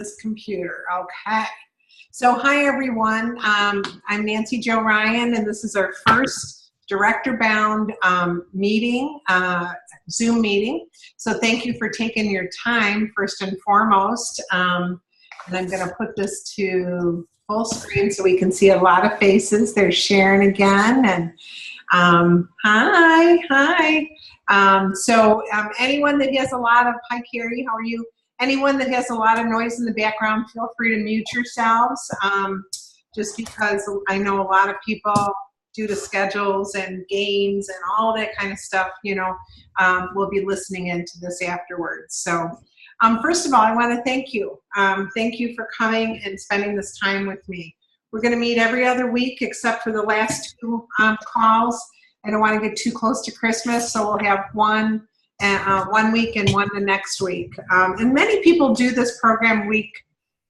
this computer. Okay. So hi, everyone. I'm Nancy Jo Ryan, and this is our first director-bound meeting, Zoom meeting. So thank you for taking your time, first and foremost. And I'm going to put this to full screen so we can see a lot of faces. There's Sharon again, and hi. Anyone that has a lot of, hi Carrie, how are you? Anyone that has a lot of noise in the background, feel free to mute yourselves, just because I know a lot of people, due to schedules and games and all that kind of stuff, will be listening into this afterwards. So first of all, I want to thank you. Thank you for coming and spending this time with me. We're going to meet every other week except for the last two calls. I don't want to get too close to Christmas, so we'll have one week and one the next week. And many people do this program week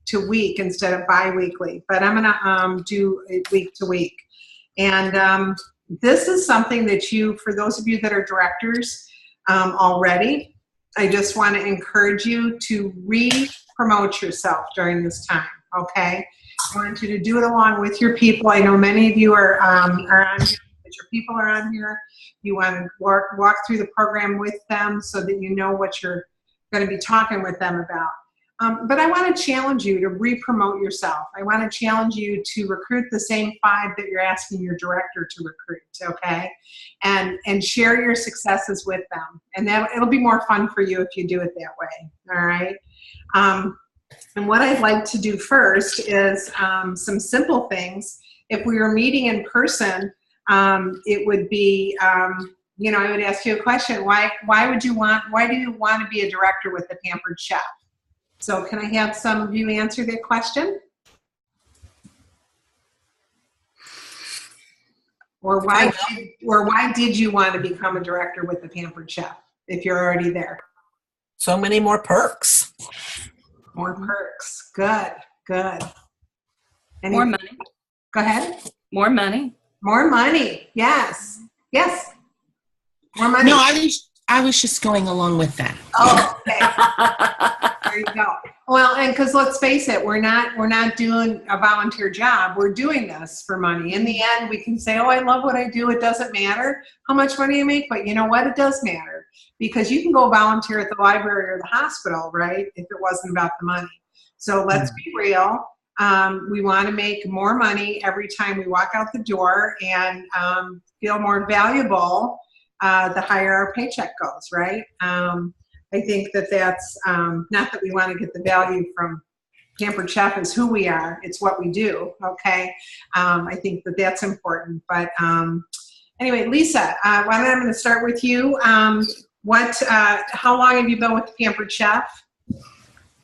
to week instead of bi-weekly, but I'm going to do it week to week. And this is something that for those of you that are directors already, I just want to encourage you to re-promote yourself during this time, okay? I want you to do it along with your people. I know many of you are on here. Your people are on here. You want to walk through the program with them so that you know what you're going to be talking with them about. But I want to challenge you to re-promote yourself. I want to challenge you to recruit the same 5 that you're asking your director to recruit, okay? And share your successes with them. And it'll be more fun for you if you do it that way, all right? And what I'd like to do first is some simple things. If we were meeting in person, it would be, I would ask you a question. Why do you want to be a director with the Pampered Chef? So can I have some of you answer that question? Or why did you want to become a director with the Pampered Chef if you're already there? So many more perks. More perks. Good. More money. Go ahead. More money. More money. Yes. More money. No, I was just going along with that. Oh, okay. There you go. Well, and because let's face it, we're not doing a volunteer job. We're doing this for money. In the end, we can say, oh, I love what I do. It doesn't matter how much money you make, but you know what? It does matter because you can go volunteer at the library or the hospital, right? If it wasn't about the money. So let's be real. We want to make more money every time we walk out the door and feel more valuable the higher our paycheck goes, right? I think that's not that we want to get the value from Pampered Chef is who we are. It's what we do, okay? I think that's important. But anyway, Lisa, I'm going to start with you. How long have you been with the Pampered Chef?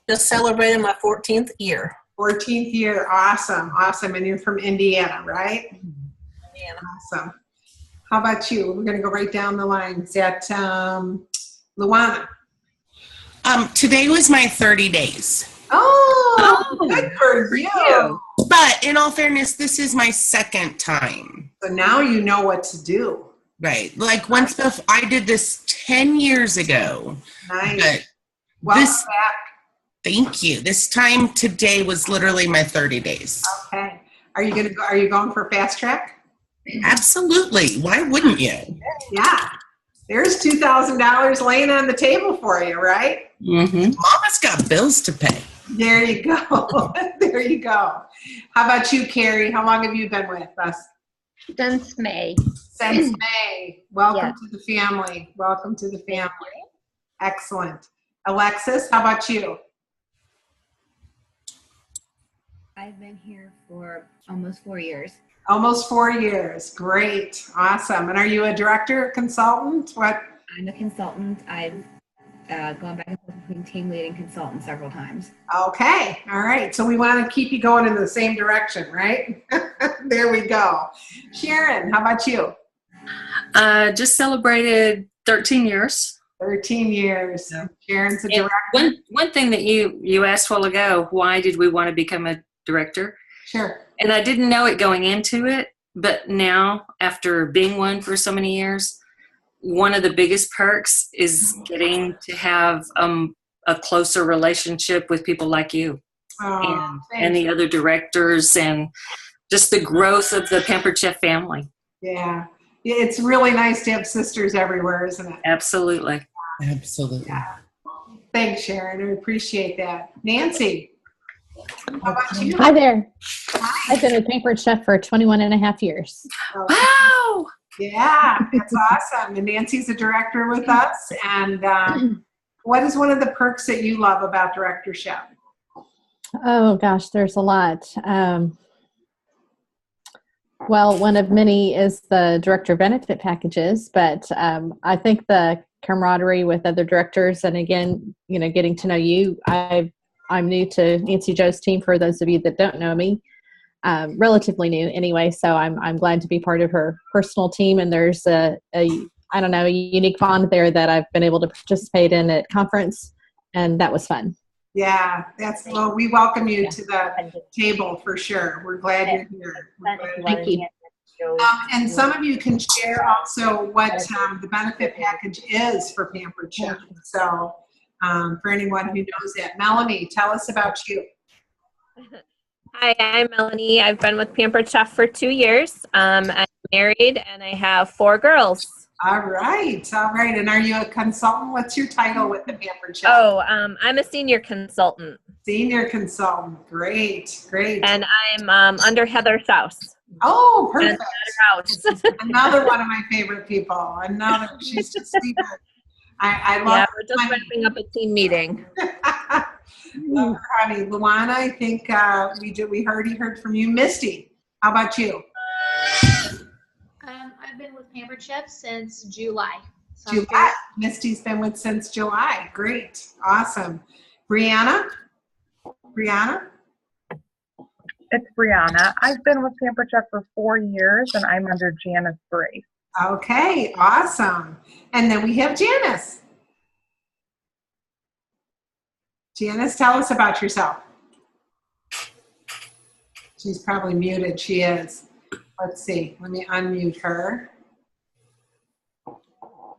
Just celebrated my 14th year. 14th year. Awesome. And you're from Indiana, right? Indiana. Awesome. How about you? We're going to go right down the line. Is that Luana? Today was my 30 days. Oh, good for you. But in all fairness, this is my second time. So now you know what to do. Right. Like once before, I did this 10 years ago. Nice. Welcome back. Thank you. This time today was literally my 30 days. Okay. Are you going for fast track? Absolutely. Why wouldn't you? Yeah. There's $2,000 laying on the table for you, right? Mm-hmm. Mama's got bills to pay. There you go. There you go. How about you, Carrie? How long have you been with us? Since May. Since May. Welcome to the family. Welcome to the family. Excellent. Alexis, how about you? I've been here for almost 4 years. Almost 4 years. Great. Awesome. And are you a director, consultant? What? I'm a consultant. I've gone back and forth between team lead and consultant several times. Okay. All right. So we want to keep you going in the same direction, right? There we go. Sharon, how about you? Just celebrated 13 years. 13 years. Yeah. Sharon's a director. One thing that you asked a while ago, why did we want to become a director? Sure. And I didn't know it going into it, but now, after being one for so many years, one of the biggest perks is getting to have a closer relationship with people like you. and thanks. the other directors, and just the growth of the Pampered Chef family. Yeah. Yeah, it's really nice to have sisters everywhere, isn't it? Absolutely. Absolutely. Thanks, Sharon. I appreciate that. Nancy, how about you? Hi there. I've been a Pampered Chef for 21 and a half years. Wow. Yeah, that's awesome. And Nancy's a director with us. And what is one of the perks that you love about directorship? Oh gosh, there's a lot. Well, one of many is the director benefit packages, but I think the camaraderie with other directors, and again, getting to know you. I'm new to Nancy Joe's team. For those of you that don't know me, relatively new anyway. So I'm glad to be part of her personal team. And there's a unique bond there that I've been able to participate in at conference, and that was fun. Yeah, well, we welcome you to the table for sure. We're glad you're here. Thank you. And some of you can share also what the benefit package is for Pampered Chef. So for anyone who knows that. Melanie, tell us about you. Hi, I'm Melanie. I've been with Pampered Chef for 2 years. I'm married and I have 4 girls. All right. And are you a consultant? What's your title with the Pampered Chef? Oh, I'm a senior consultant. Senior consultant. Great. And I'm under Heather Souse. Oh, perfect. House. Another one of my favorite people. She's just sweet. I love Yeah, her. we're just wrapping up a team meeting. Love her, honey. Luana, I think we heard from you. Misty, how about you? I've been with Pampered Chef since July. So July. Misty's been with since July. Great. Awesome. Brianna? It's Brianna. I've been with Pampered Chef for 4 years, and I'm under Janice Brace. Okay, awesome. And then we have Janice. Janice, tell us about yourself. She's probably muted. She is. Let's see. Let me unmute her.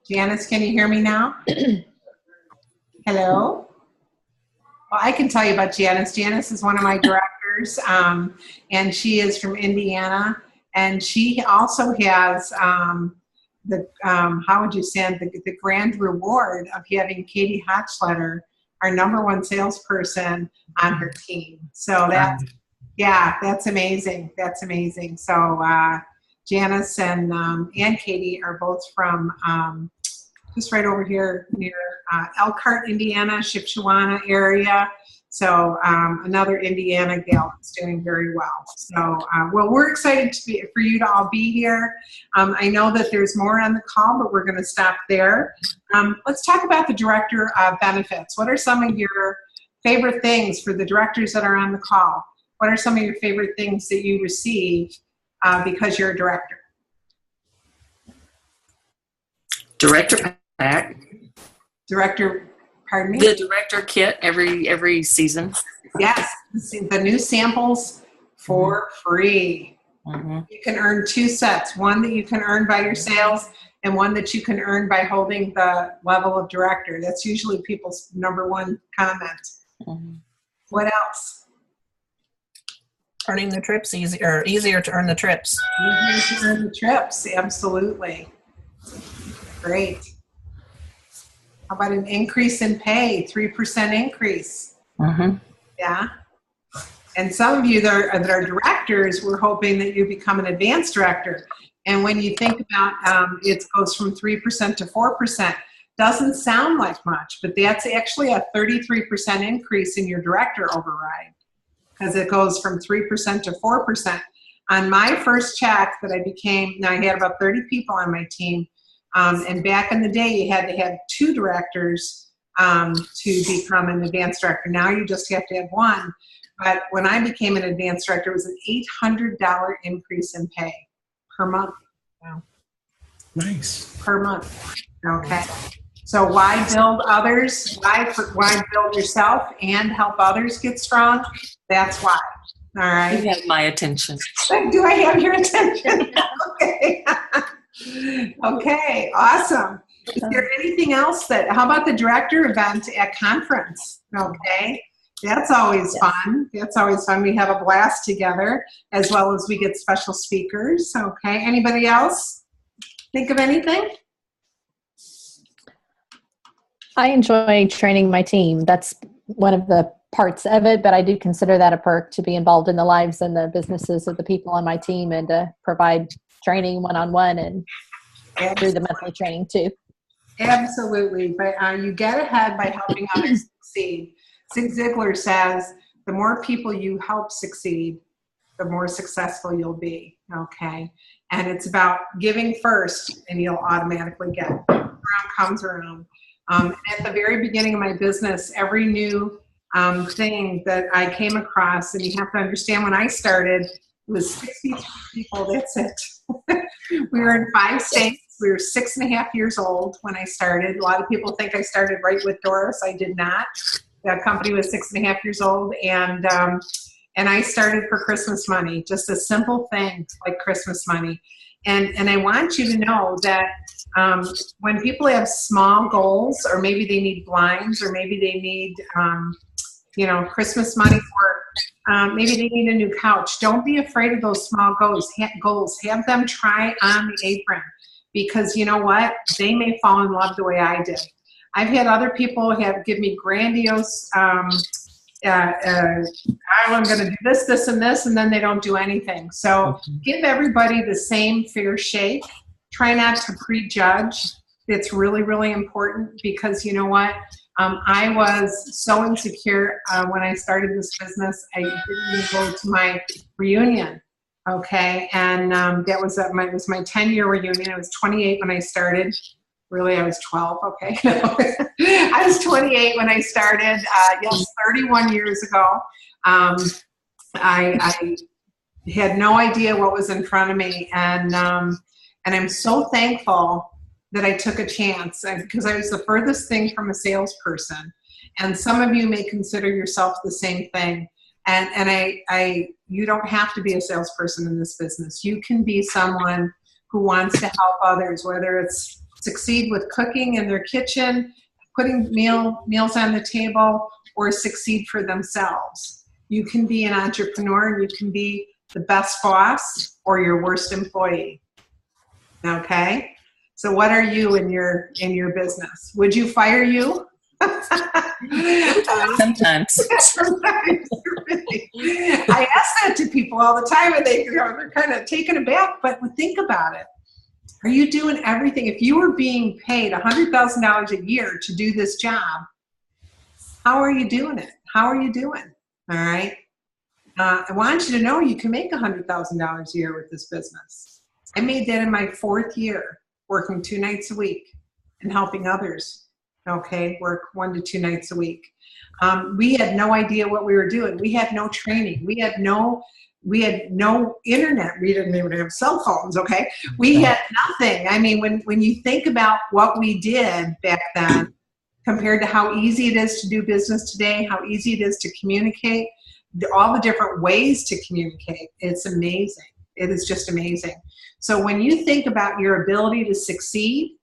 Janice, can you hear me now? Hello? Well, I can tell you about Janice. Janice is one of my directors, and she is from Indiana. And she also has how would you say, the grand reward of having Katie Hochletter, our #1 salesperson, on her team. So that's amazing. That's amazing. So Janice and Katie are both from just right over here near Elkhart, Indiana, Shipshewana area. So another Indiana gal that's doing very well. So, well, we're excited for you to all be here. I know that there's more on the call, but we're going to stop there. Let's talk about the director benefits. What are some of your favorite things for the directors that are on the call? What are some of your favorite things that you receive because you're a director? Director pack. Pardon me? The director kit every season. Yes, the new samples for free. Mm-hmm. You can earn 2 sets, one that you can earn by your sales and one that you can earn by holding the level of director. That's usually people's #1 comment. Mm-hmm. What else? Earning the trips easier to earn the trips. Easier to earn the trips, absolutely. Great. How about an increase in pay, 3% increase? Mm-hmm. Yeah. And some of you that are directors, we're hoping that you become an advanced director. And when you think about it goes from 3% to 4%, doesn't sound like much, but that's actually a 33% increase in your director override because it goes from 3% to 4%. On my first check that I became, now I had about 30 people on my team, and back in the day, you had to have 2 directors to become an advanced director. Now you just have to have 1. But when I became an advanced director, it was an $800 increase in pay per month. Wow. Nice. Per month. Okay. So why build others? Why build yourself and help others get strong? That's why. All right. You have my attention. Do I have your attention? Okay. Okay, awesome. Is there anything else how about the director event at conference? Okay. That's always fun. That's always fun. We have a blast together, as well as we get special speakers. Okay. Anybody else think of anything? I enjoy training my team. That's one of the parts of it, but I do consider that a perk to be involved in the lives and the businesses of the people on my team and to provide training one-on-one and through the monthly training too. Absolutely. But you get ahead by helping others succeed. Zig Ziglar says, the more people you help succeed, the more successful you'll be. Okay. And it's about giving first, and you'll automatically get. Around comes around. At the very beginning of my business, every new thing that I came across, and you have to understand, when I started, it was 63 people. That's it. We were in 5 states. We were 6.5 years old when I started. A lot of people think I started right with Doris. I did not. That company was 6.5 years old, and I started for Christmas money, just a simple thing like Christmas money. And I want you to know that when people have small goals, or maybe they need blinds, or maybe they need Christmas money for maybe they need a new couch, don't be afraid of those small goals. Have them try on the apron, because you know what? They may fall in love the way I did. I've had other people give me grandiose, I'm going to do this, this, and this, and then they don't do anything. So give everybody the same fair shake. Try not to prejudge. It's really, really important, because you know what? I was so insecure when I started this business. I didn't even go to my reunion. Okay, and that was it was my 10-year reunion. I was 28 when I started. Really, I was 12. Okay, I was 28 when I started. Yes, 31 years ago. I had no idea what was in front of me, and I'm so thankful that I took a chance, because I was the furthest thing from a salesperson. And some of you may consider yourself the same thing. And you don't have to be a salesperson in this business. You can be someone who wants to help others, whether it's succeed with cooking in their kitchen, putting meals on the table, or succeed for themselves. You can be an entrepreneur, and you can be the best boss or your worst employee. Okay? So what are you in your business? Would you fire you? Sometimes. I ask that to people all the time, and they're kind of taken aback, but think about it. Are you doing everything? If you were being paid $100,000 a year to do this job, how are you doing it? How are you doing? All right. I want you to know you can make $100,000 a year with this business. I made that in my 4th year, working 2 nights a week and helping others. Okay, work 1 to 2 nights a week. We had no idea what we were doing. We had no training. We had no internet. We didn't even have cell phones. Okay, we had nothing. I mean, when you think about what we did back then compared to how easy it is to do business today, how easy it is to communicate, all the different ways to communicate, it's amazing. It is just amazing. So when you think about your ability to succeed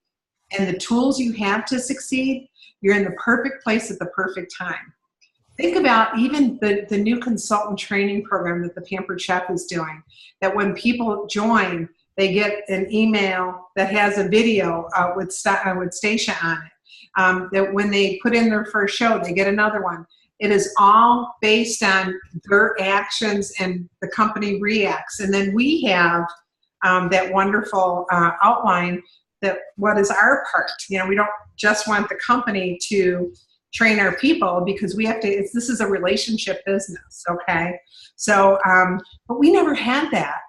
and the tools you have to succeed, you're in the perfect place at the perfect time. Think about even the new consultant training program that the Pampered Chef is doing, that when people join, they get an email that has a video with Stacia on it. That when they put in their first show, they get another one. It is all based on their actions, and the company reacts. And then we have that wonderful outline that what is our part. You know, we don't just want the company to train our people, because we have to, this is a relationship business, okay? So, but we never had that.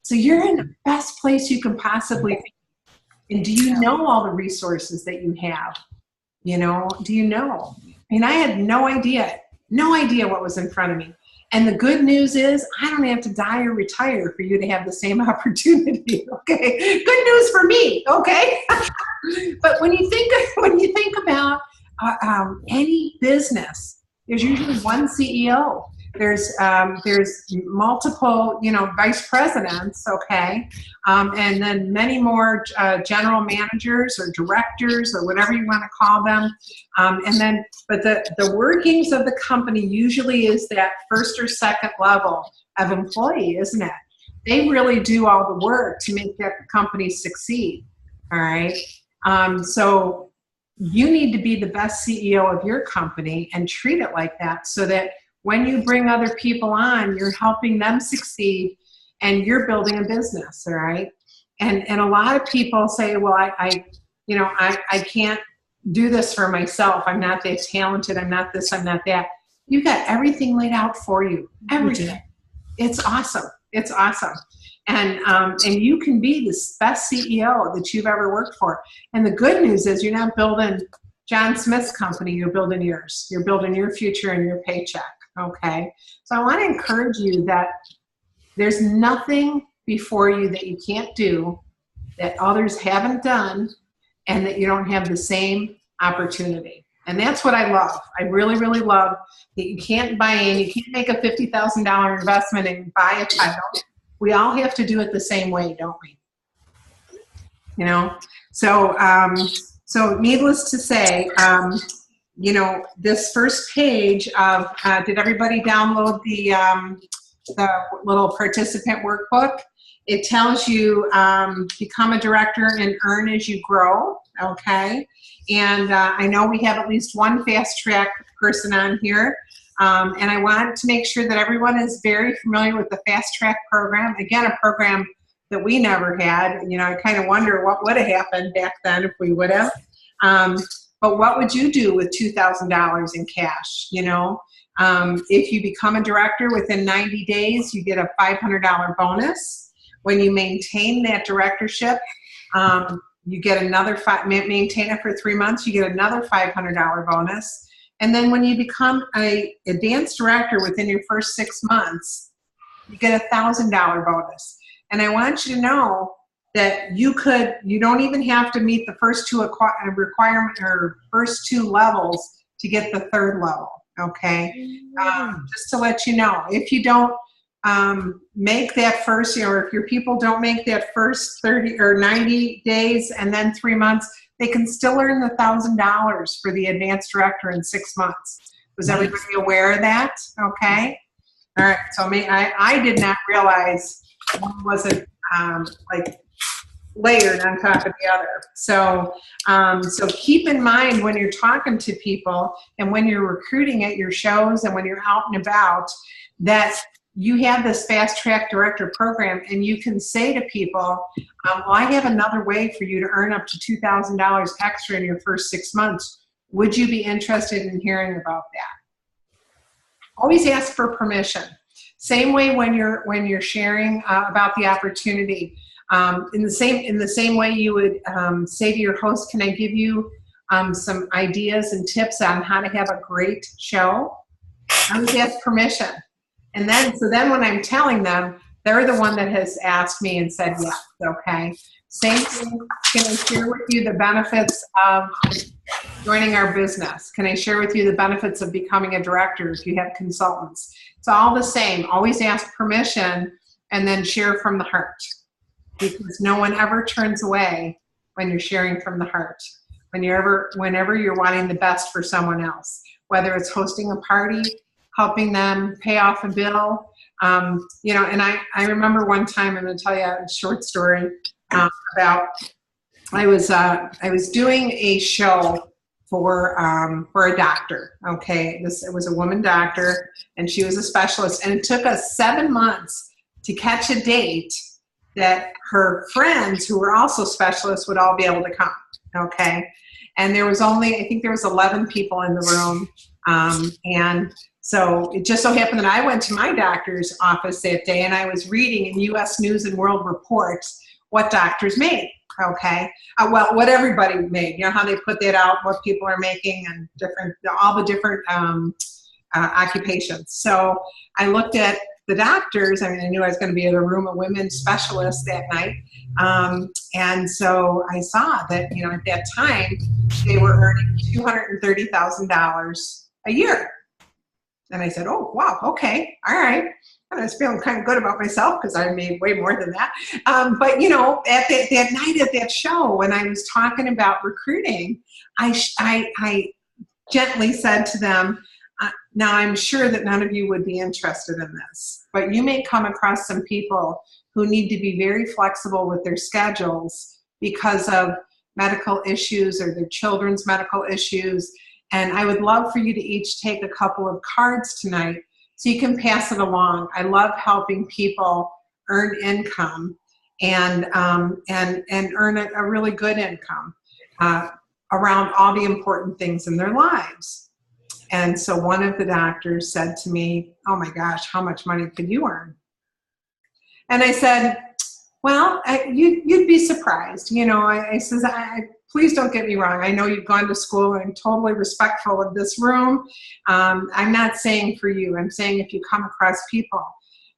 So you're in the best place you can possibly be. And do you know all the resources that you have? You know, do you know? I mean, I had no idea what was in front of me. And the good news is I don't have to die or retire for you to have the same opportunity, okay? Good news for me, okay? But when you think about any business, there's usually one CEO. There's multiple, vice presidents, okay, and then many more general managers or directors or whatever you want to call them. But the workings of the company usually is that first or second level of employee, isn't it? They really do all the work to make that company succeed. All right. So you need to be the best CEO of your company and treat it like that, so that when you bring other people on, you're helping them succeed and you're building a business. All right. And a lot of people say, well, I can't do this for myself. I'm not that talented. I'm not this, I'm not that. You got everything laid out for you. Everything. It's awesome. It's awesome. And you can be the best CEO that you've ever worked for. And the good news is you're not building John Smith's company, you're building yours. You're building your future and your paycheck, okay? So I want to encourage you that there's nothing before you that you can't do, that others haven't done, and that you don't have the same opportunity. And that's what I love. I really, really love that you can't buy in, you can't make a $50,000 investment and buy a title. We all have to do it the same way, don't we? So needless to say, this first page of, did everybody download the little participant workbook? It tells you become a director and earn as you grow, okay? And I know we have at least one fast track person on here. And I want to make sure that everyone is very familiar with the Fast Track program. Again, a program that we never had. I kind of wonder what would have happened back then if we would have. But what would you do with $2,000 in cash? If you become a director within 90 days, you get a $500 bonus. When you maintain that directorship, you get another maintain it for 3 months, you get another $500 bonus. And then when you become a advanced director within your first 6 months, you get a $1,000 bonus. And I want you to know that you don't even have to meet the first two requirement or first two levels to get the third level. Okay. Just to let you know, if you don't make that first, or if your people don't make that first 30 or 90 days and then 3 months, they can still earn the $1,000 for the advanced director in 6 months. Was everybody aware of that? Okay. All right. So I did not realize one wasn't layered on top of the other. So keep in mind when you're talking to people and when you're recruiting at your shows and when you're out and about, that you have this fast track director program, and you can say to people, well, I have another way for you to earn up to $2,000 extra in your first 6 months. Would you be interested in hearing about that? Always ask for permission. Same way when you're sharing about the opportunity. In the same way you would say to your host, can I give you some ideas and tips on how to have a great show? Always ask permission. And then when I'm telling them, they're the one that has asked me and said, yes, okay. Same thing, can I share with you the benefits of joining our business? Can I share with you the benefits of becoming a director if you have consultants? It's all the same. Always ask permission and then share from the heart. Because no one ever turns away when you're sharing from the heart. Whenever you're wanting the best for someone else, whether it's hosting a party, helping them pay off a bill, and I remember one time, I'm going to tell you a short story about I was doing a show for a doctor. Okay, it was a woman doctor, and she was a specialist, and it took us 7 months to catch a date that her friends who were also specialists would all be able to come, okay? And there was I think there was 11 people in the room, and so it just so happened that I went to my doctor's office that day, and I was reading in U.S. News and World Reports what doctors made, okay? Well, what everybody made, how they put that out, what people are making, and all the different occupations. So I looked at the doctors. I knew I was going to be in a room of women specialists that night. And so I saw that, at that time, they were earning $230,000 a year. And I said, oh, wow, okay, all right. And I was feeling kind of good about myself because I made way more than that. But, you know, at that night at that show, when I was talking about recruiting, I gently said to them, now I'm sure that none of you would be interested in this, but you may come across some people who need to be very flexible with their schedules because of medical issues or their children's medical issues. And I would love for you to each take a couple of cards tonight so you can pass it along. I love helping people earn income and earn a really good income around all the important things in their lives. And so one of the doctors said to me, oh my gosh, how much money could you earn? And I said, well, you'd be surprised. You know, I says, please don't get me wrong. I know you've gone to school and I'm totally respectful of this room. I'm not saying for you. I'm saying if you come across people.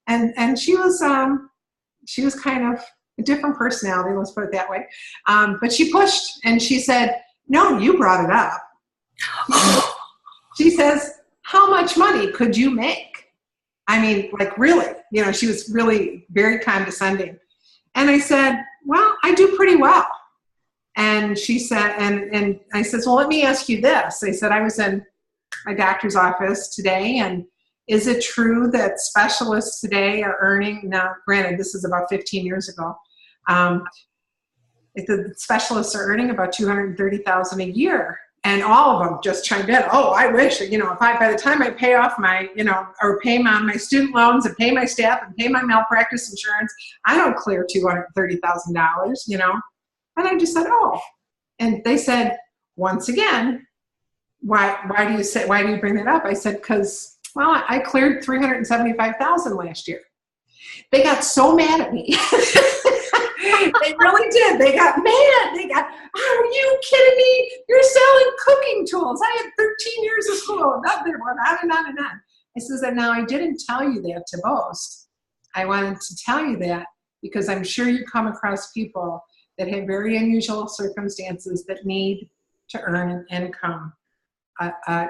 And she was kind of a different personality, let's put it that way. But she pushed and she said, no, you brought it up. She says, how much money could you make? I mean, like really, you know, she was really very condescending. And I said, well, I do pretty well. And she said, and I said, well, let me ask you this. I said, I was in my doctor's office today, and is it true that specialists today are earning, now granted, this is about 15 years ago, the specialists are earning about $230,000 a year. And all of them just chimed in, oh, I wish, you know, if by the time I pay off my, you know, or pay my student loans and pay my staff and pay my malpractice insurance, I don't clear $230,000, you know. And I just said, oh. And they said, once again, why do you bring that up? I said, because, well, I cleared $375,000 last year. They got so mad at me. They really did. They got mad. They got, oh, are you kidding me? You're selling cooking tools. I had 13 years of school. Nothing more, on and on and on. I says, and now I didn't tell you that to boast. I wanted to tell you that because I'm sure you come across people that have very unusual circumstances that need to earn an income,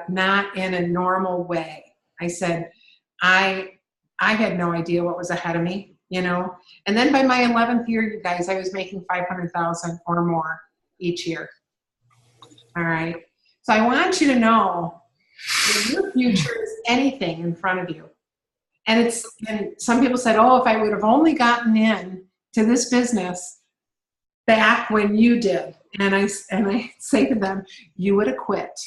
not in a normal way. I said, I had no idea what was ahead of me. You know, and then by my 11th year, you guys, I was making $500,000 or more each year. All right. So I want you to know that your future is anything in front of you. And some people said, oh, if I would have only gotten in to this business back when you did. And I say to them, you would have quit.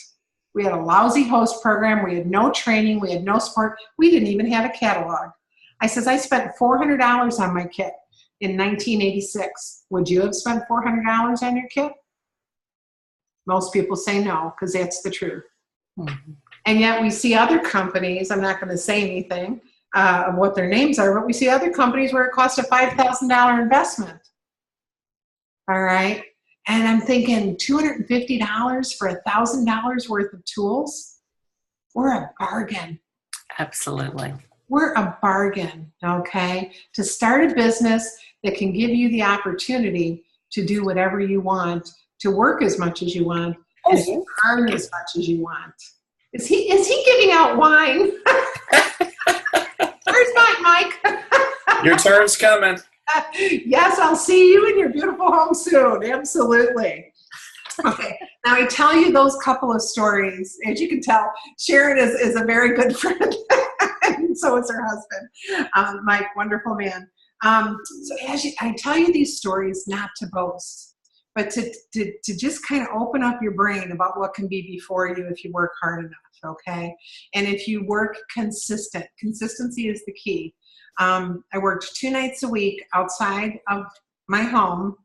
We had a lousy host program. We had no training. We had no support. We didn't even have a catalog. I says, I spent $400 on my kit in 1986. Would you have spent $400 on your kit? Most people say no, because that's the truth. Mm-hmm. And yet we see other companies, I'm not going to say anything of what their names are, but we see other companies where it costs a $5,000 investment. All right. And I'm thinking $250 for $1,000 worth of tools? We're a bargain. Absolutely. We're a bargain, okay? To start a business that can give you the opportunity to do whatever you want, to work as much as you want, and to earn as much as you want. Is he giving out wine? Where's my Mike? Your turn's coming. Yes, I'll see you in your beautiful home soon. Absolutely. Okay, now I tell you those couple of stories. As you can tell, Sharon is a very good friend. And so is her husband, Mike, wonderful man. So I tell you these stories not to boast, but to just kind of open up your brain about what can be before you if you work hard enough, okay? And if you work consistent. Consistency is the key. I worked 2 nights a week outside of my home,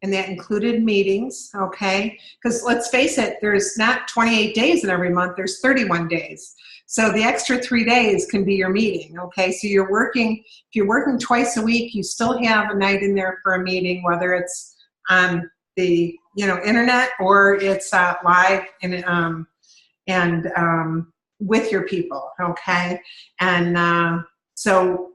and that included meetings, okay? Because let's face it, there's not 28 days in every month, there's 31 days. So the extra 3 days can be your meeting, okay? So if you're working twice a week, you still have a night in there for a meeting, whether it's on the internet or it's live and with your people, okay? And so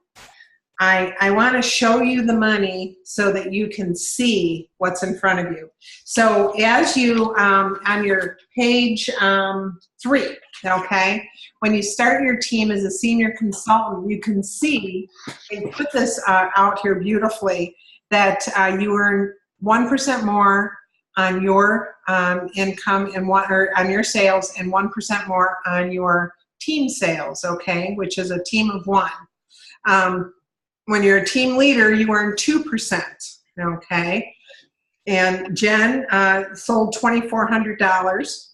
I want to show you the money so that you can see what's in front of you. So as you, on your page 3, okay, when you start your team as a senior consultant, you can see, they put this out here beautifully, that you earn 1% more on your income and on your sales, and 1% more on your team sales, okay, which is a team of 1. When you're a team leader, you earn 2%, okay? And Jen sold $2,400.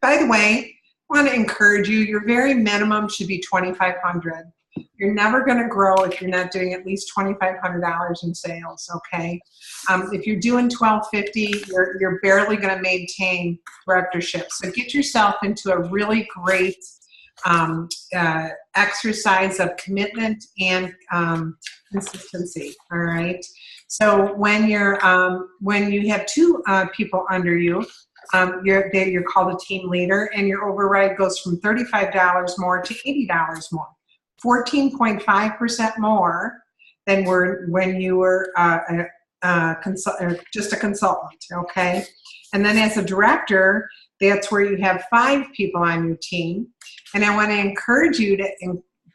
By the way, I want to encourage you, your very minimum should be $2,500. You're never going to grow if you're not doing at least $2,500 in sales, okay? If you're doing $1,250, you're barely going to maintain directorship. So get yourself into a really great exercise of commitment and consistency. All right. So when you have 2 people under you, you're called a team leader, and your override goes from $35 more to $80 more, 14.5% more than when you were just a consultant. Okay. And then as a director, that's where you have 5 people on your team. And I want to encourage you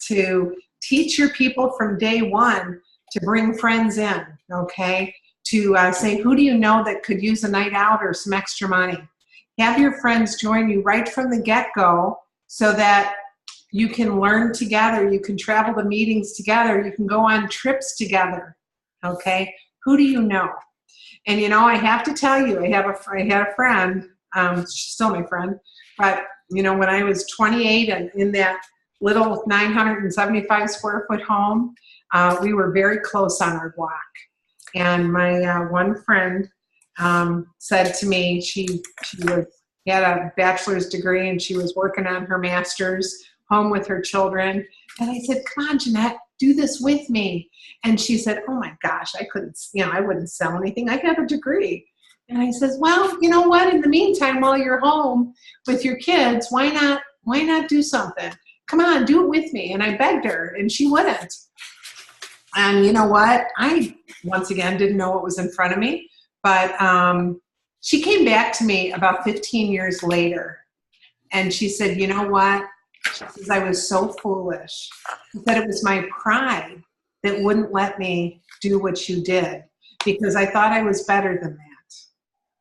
to teach your people from day 1 to bring friends in, okay? To say, who do you know that could use a night out or some extra money? Have your friends join you right from the get-go so that you can learn together, you can travel to meetings together, you can go on trips together, okay? Who do you know? And you know, I have to tell you, I had a friend, she's still my friend, but you know, when I was 28 and in that little 975 square foot home, we were very close on our block. And my one friend said to me, she had a bachelor's degree and she was working on her master's, home with her children. And I said, come on, Jeanette, do this with me. And she said, oh my gosh, I wouldn't sell anything. I have a degree. And I says, well, you know what? In the meantime, while you're home with your kids, why not do something? Come on, do it with me. And I begged her, and she wouldn't. And you know what? I, once again, didn't know what was in front of me. But she came back to me about 15 years later, and she said, you know what? She says, I was so foolish. She said, it was my pride that wouldn't let me do what you did because I thought I was better than that.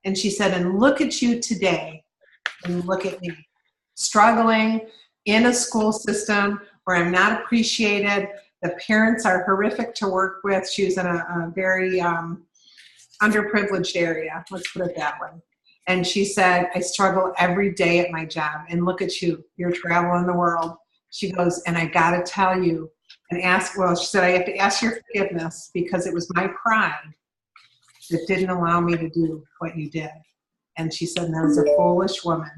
And she said, and look at you today, and look at me, struggling in a school system where I'm not appreciated. The parents are horrific to work with. She was in a very underprivileged area, let's put it that way. And she said, I struggle every day at my job, and look at you, you're traveling the world. She goes, and I got to tell you, and she said, I have to ask your forgiveness because it was my pride that didn't allow me to do what you did. And she said, that was a foolish woman.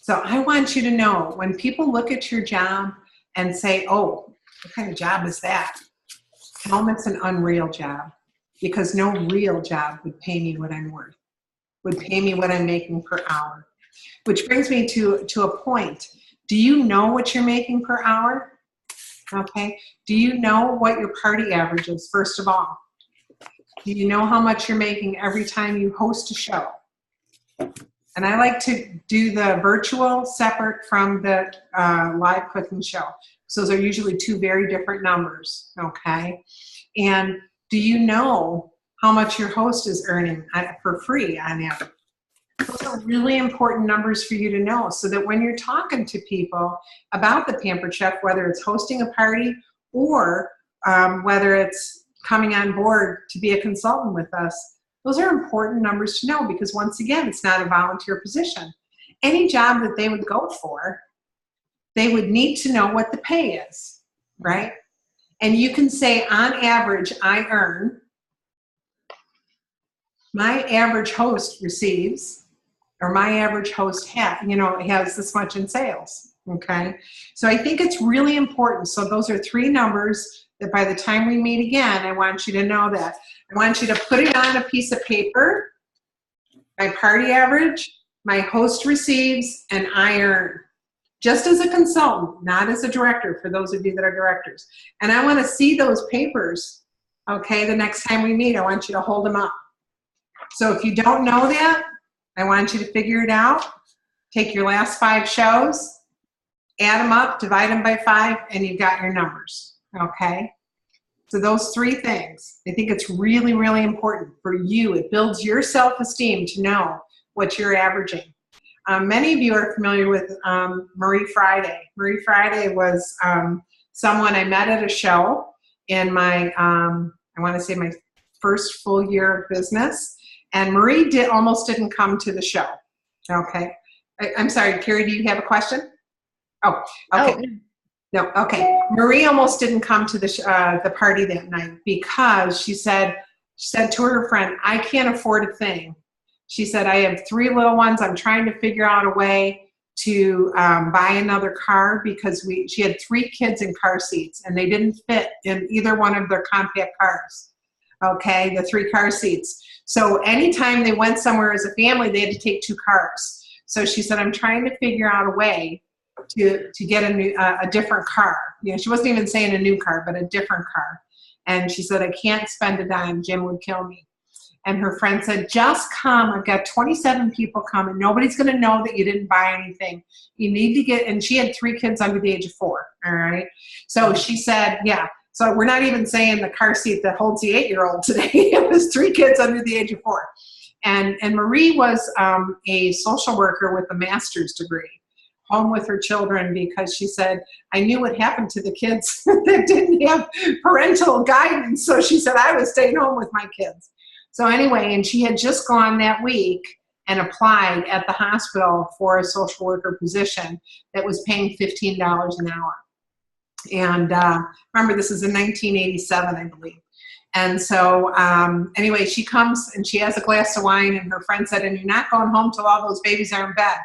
So I want you to know, when people look at your job and say, oh, what kind of job is that? Tell them it's an unreal job, because no real job would pay me what I'm worth, would pay me what I'm making per hour. Which brings me to a point. Do you know what you're making per hour? Okay. Do you know what your party average is, first of all? Do you know how much you're making every time you host a show? And I like to do the virtual separate from the live cooking show. So those are usually 2 very different numbers, okay? And do you know how much your host is earning for free on average? Those are really important numbers for you to know, so that when you're talking to people about the Pampered Chef, whether it's hosting a party or whether it's coming on board to be a consultant with us, those are important numbers to know, because once again, it's not a volunteer position. Any job that they would go for, they would need to know what the pay is, right? And you can say, on average, I earn, my average host receives, or my average host has this much in sales, okay? So I think it's really important. So those are 3 numbers that by the time we meet again, I want you to know that. I want you to put it on a piece of paper, my party average, my host receives, and I earn. just as a consultant, not as a director, for those of you that are directors. And I want to see those papers, okay, the next time we meet. I want you to hold them up. So if you don't know that, I want you to figure it out. Take your last 5 shows, add them up, divide them by 5, and you've got your numbers, okay? So those 3 things, I think it's really, really important for you. It builds your self-esteem to know what you're averaging. Many of you are familiar with Marie Friday. Marie Friday was someone I met at a show in my, I want to say my first full year of business. And Marie almost didn't come to the show, okay? I'm sorry, Carrie, do you have a question? Oh, okay. Oh. No, okay. Marie almost didn't come to the party that night because she said to her friend, I can't afford a thing. She said, I have 3 little ones. I'm trying to figure out a way to buy another car because she had 3 kids in car seats and they didn't fit in either one of their compact cars. Okay, the 3 car seats. So anytime they went somewhere as a family, they had to take 2 cars. So she said, I'm trying to figure out a way to get a different car. You know, she wasn't even saying a new car, but a different car. And she said, I can't spend a dime. Jim would kill me. And her friend said, just come. I've got 27 people coming. Nobody's going to know that you didn't buy anything. You need to get, and she had 3 kids under the age of 4. All right. So she said, yeah. So we're not even saying the car seat that holds the 8-year-old today. It was 3 kids under the age of 4. And Marie was a social worker with a master's degree, home with her children, because she said, I knew what happened to the kids that didn't have parental guidance. So she said, I was staying home with my kids. So anyway, and she had just gone that week and applied at the hospital for a social worker position that was paying $15 an hour. And remember, this is in 1987, I believe. And so anyway, she comes and she has a glass of wine, and her friend said, and you're not going home till all those babies are in bed.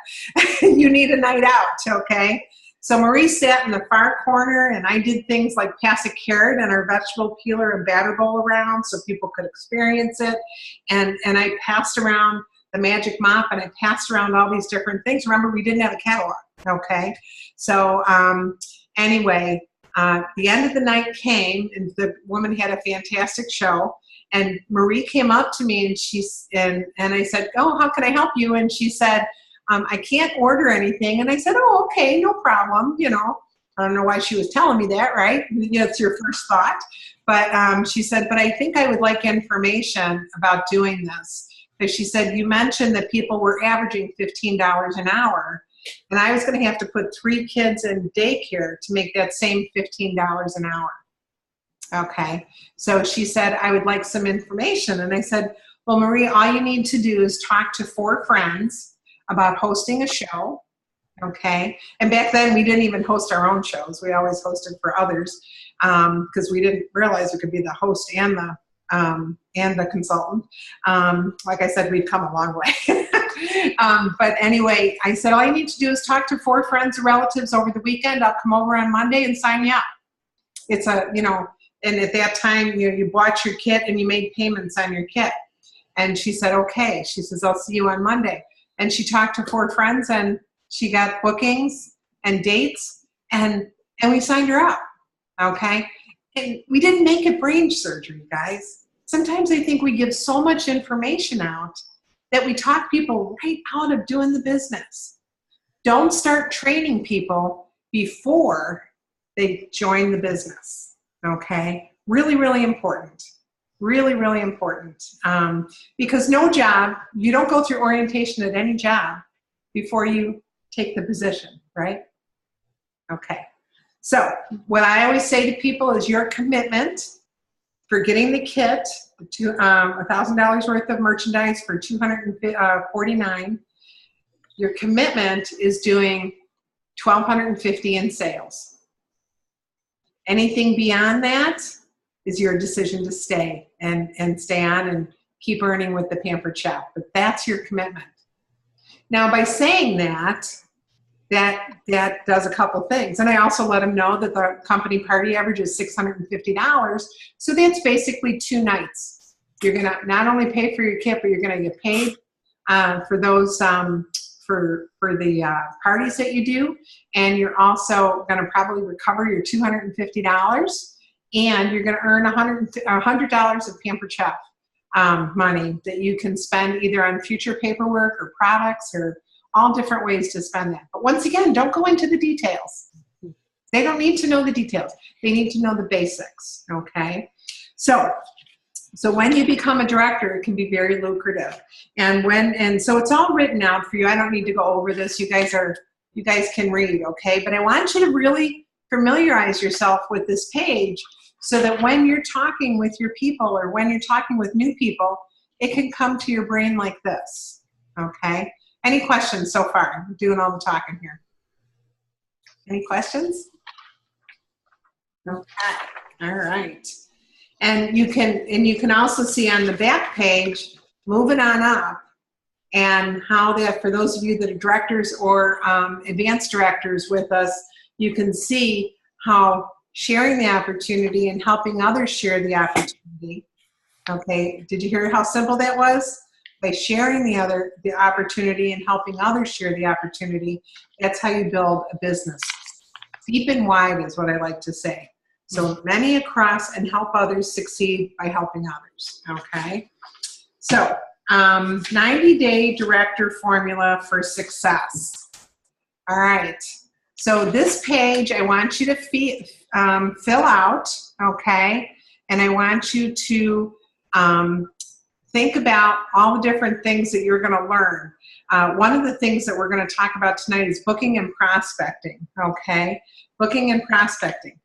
You need a night out, okay? So Marie sat in the far corner, and I did things like pass a carrot and our vegetable peeler and batter bowl around so people could experience it. And I passed around the magic mop, and I passed around all these different things. Remember, we didn't have a catalog, okay? So anyway, the end of the night came, and the woman had a fantastic show. And Marie came up to me, and I said, "Oh, how can I help you?" And she said, "I can't order anything." And I said, "Oh, okay, no problem." You know, I don't know why she was telling me that, right? You know, it's your first thought. But she said, "But I think I would like information about doing this." Because she said, "You mentioned that people were averaging $15 an hour. And I was going to have to put 3 kids in daycare to make that same $15 an hour." Okay. So she said, "I would like some information." And I said, "Well, Marie, all you need to do is talk to 4 friends about hosting a show." Okay. And back then we didn't even host our own shows. We always hosted for others because we didn't realize it could be the host and the consultant. Like I said, we've come a long way. But anyway, I said, all you need to do is talk to 4 friends or relatives over the weekend. I'll come over on Monday and sign you up. It's and at that time, you bought your kit and you made payments on your kit. And she said, okay. She says, I'll see you on Monday. And she talked to 4 friends, and she got bookings and dates, and we signed her up. Okay. And we didn't make it brain surgery, guys. Sometimes I think we give so much information out that we talk people right out of doing the business. Don't start training people before they join the business, okay? Really, really important. Really, really important. Because no job, you don't go through orientation at any job before you take the position, right? Okay. So what I always say to people is your commitment for getting the kit, $1,000 worth of merchandise for $249. Your commitment is doing $1,250 in sales. Anything beyond that is your decision to stay and stay on and keep earning with the Pampered Chef. But that's your commitment. Now, by saying that does a couple things. And I also let them know that the company party average is $650. So that's basically 2 nights. You're going to not only pay for your kit, but you're going to get paid for for the parties that you do, and you're also going to probably recover your $250, and you're going to earn $100 of Pampered Chef money that you can spend either on future paperwork or products or all different ways to spend that. But once again, don't go into the details. They don't need to know the details. They need to know the basics, okay? So when you become a director, it can be very lucrative. And so it's all written out for you. I don't need to go over this. You guys can read, okay? But I want you to really familiarize yourself with this page so that when you're talking with your people or when you're talking with new people, it can come to your brain like this, okay? Any questions so far? I'm doing all the talking here. Any questions? Okay, all right. And you can also see on the back page, moving on up, and how that, for those of you that are directors or advanced directors with us, you can see how sharing the opportunity and helping others share the opportunity. Okay, did you hear how simple that was? By sharing the opportunity and helping others share the opportunity, that's how you build a business. Deep and wide is what I like to say. So many across and help others succeed by helping others, okay? So 90-day director formula for success. All right, so this page I want you to fill out, okay? And I want you to think about all the different things that you're gonna learn. One of the things that we're gonna talk about tonight is booking and prospecting, okay? Booking and prospecting.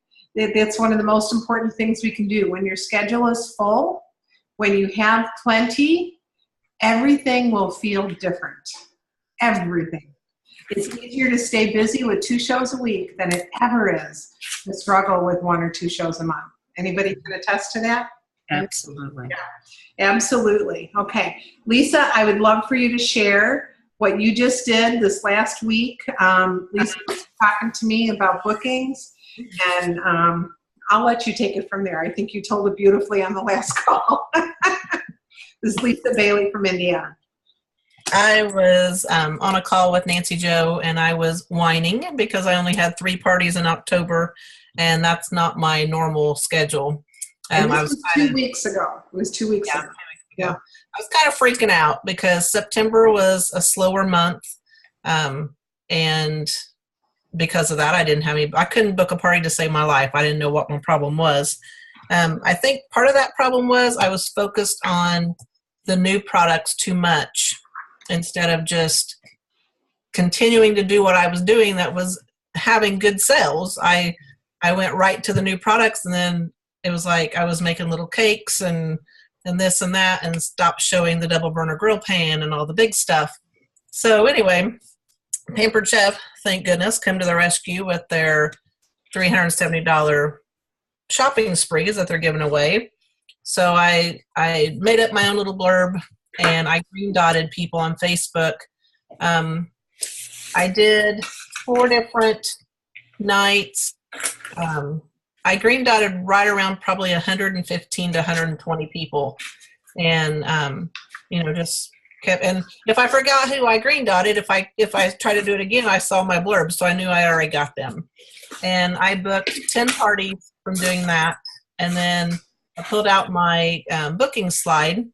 That's one of the most important things we can do. When your schedule is full, when you have plenty, everything will feel different. Everything. It's easier to stay busy with 2 shows a week than it ever is to struggle with 1 or 2 shows a month. Anybody can attest to that? Absolutely. Yeah, absolutely. Okay. Lisa, I would love for you to share what you just did this last week. Lisa was talking to me about bookings, and I'll let you take it from there. I think you told it beautifully on the last call. This is Lisa Bailey from Indiana. I was on a call with Nancy Jo, and I was whining because I only had 3 parties in October, and that's not my normal schedule. And this was 2 weeks ago. It was 2 weeks ago. Yeah. I was kind of freaking out because September was a slower month, and because of that, I couldn't book a party to save my life. I didn't know what my problem was. I think part of that problem was I was focused on the new products too much instead of just continuing to do what I was doing that was having good sales. I went right to the new products, and then it was like I was making little cakes and this and that, and stopped showing the double burner grill pan and all the big stuff. So anyway, Pampered Chef, thank goodness, come to the rescue with their $370 shopping sprees that they're giving away. So I made up my own little blurb, and I green dotted people on Facebook. I did 4 different nights. I green dotted right around probably 115 to 120 people, and just kept. And if I forgot who I green dotted, if I try to do it again, I saw my blurb, so I knew I already got them. And I booked 10 parties from doing that, and then I pulled out my booking slide,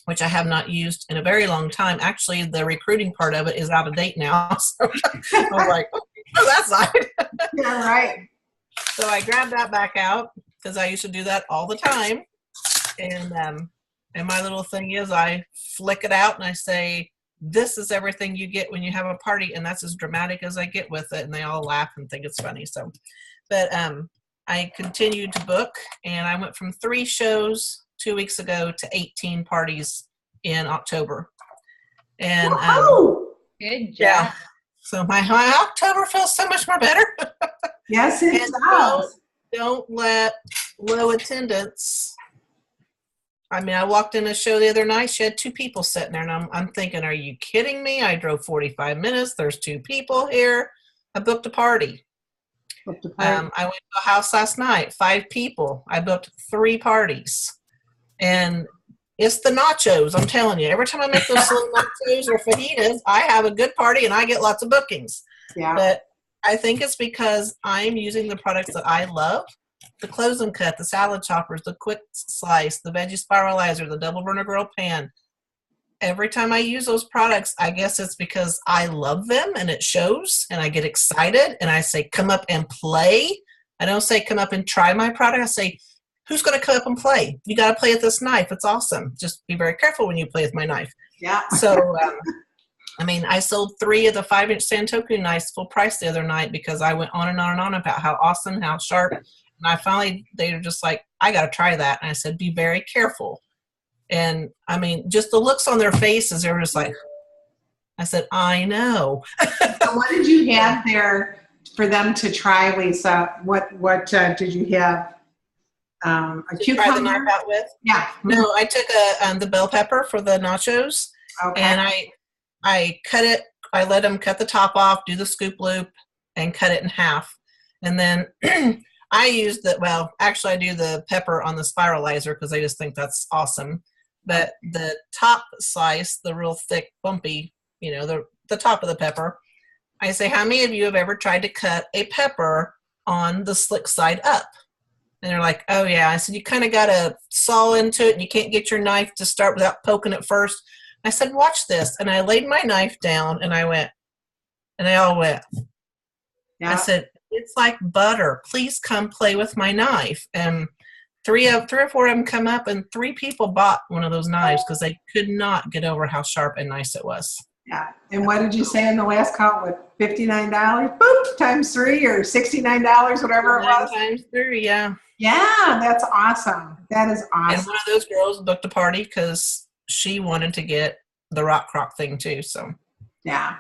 which I have not used in a very long time. Actually, the recruiting part of it is out of date now, so I was like, oh, that's not. Yeah, right. So I grabbed that back out because I used to do that all the time. And my little thing is I flick it out and I say, this is everything you get when you have a party. And that's as dramatic as I get with it. And they all laugh and think it's funny. So, but I continued to book, and I went from 3 shows 2 weeks ago to 18 parties in October. And Good job. yeah, so my October feels so much more better. Yes, it does. Don't let low attendance. I mean, I walked in a show the other night. She had 2 people sitting there, and I'm thinking, are you kidding me? I drove 45 minutes. There's 2 people here. I booked a party. I went to a house last night, 5 people. I booked 3 parties. And It's the nachos. I'm telling you. Every time I make those silly nachos or fajitas, I have a good party and I get lots of bookings. Yeah. But I think it's because I'm using the products that I love. The close and cut, the salad choppers, the quick slice, the veggie spiralizer, the double burner grill pan. Every time I use those products, I guess it's because I love them and it shows and I get excited and I say, come up and play. I don't say come up and try my product. I say, who's going to come up and play? You got to play with this knife. It's awesome. Just be very careful when you play with my knife. Yeah. So, I mean, I sold 3 of the 5-inch Santoku knives full price the other night because I went on and on and on about how awesome, how sharp. And I finally, they were just like, I got to try that. And I said, be very careful. And I mean, just the looks on their faces, they were just like, I said, I know. So what did you have there for them to try, Lisa? What did you have? A cucumber? Try the knife out with? Yeah. No, I took the bell pepper for the nachos. Okay. And I cut it. I let them cut the top off, do the scoop loop, and cut it in half. And then I use I do the pepper on the spiralizer because I just think that's awesome. But the top slice, the real thick, bumpy, the top of the pepper, I say, how many of you have ever tried to cut a pepper on the slick side up? And they're like, oh, yeah. I said, you kind of got to saw into it, and you can't get your knife to start without poking it first. I said, watch this. And I laid my knife down, and I went, and they all went. Yeah. I said, it's like butter. Please come play with my knife. And 3 or 4 of them come up, and 3 people bought one of those knives because they could not get over how sharp and nice it was. Yeah. And what did you say in the last call? What, $59? Boop, times 3 or $69, whatever it was? Times 3, yeah. Yeah, that's awesome. That is awesome. And one of those girls booked a party because she wanted to get the rock crock thing too. So yeah.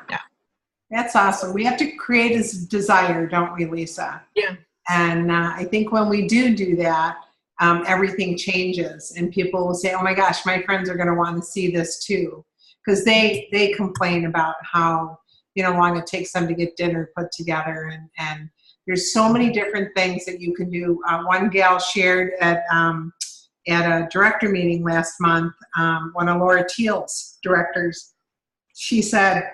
That's awesome. We have to create a desire, don't we, Lisa? Yeah. And I think when we do that, everything changes, and people will say, "Oh my gosh, my friends are going to want to see this too," because they complain about how long it takes them to get dinner put together, and there's so many different things that you can do. One gal shared at a director meeting last month, one of Laura Teal's directors. She said,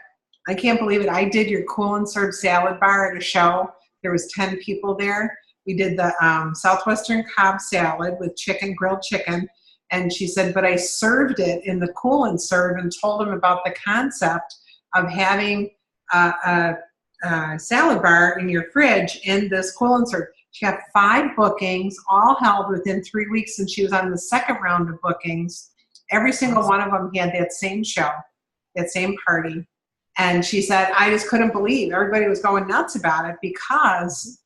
I can't believe it. I did your Cool and Serve salad bar at a show. There was 10 people there. We did the Southwestern Cobb salad with grilled chicken. And she said, but I served it in the Cool and Serve and told them about the concept of having a salad bar in your fridge in this Cool and Serve. She got 5 bookings, all held within 3 weeks, and she was on the second round of bookings. Every single one of them had that same show, that same party. And she said, I just couldn't believe everybody was going nuts about it because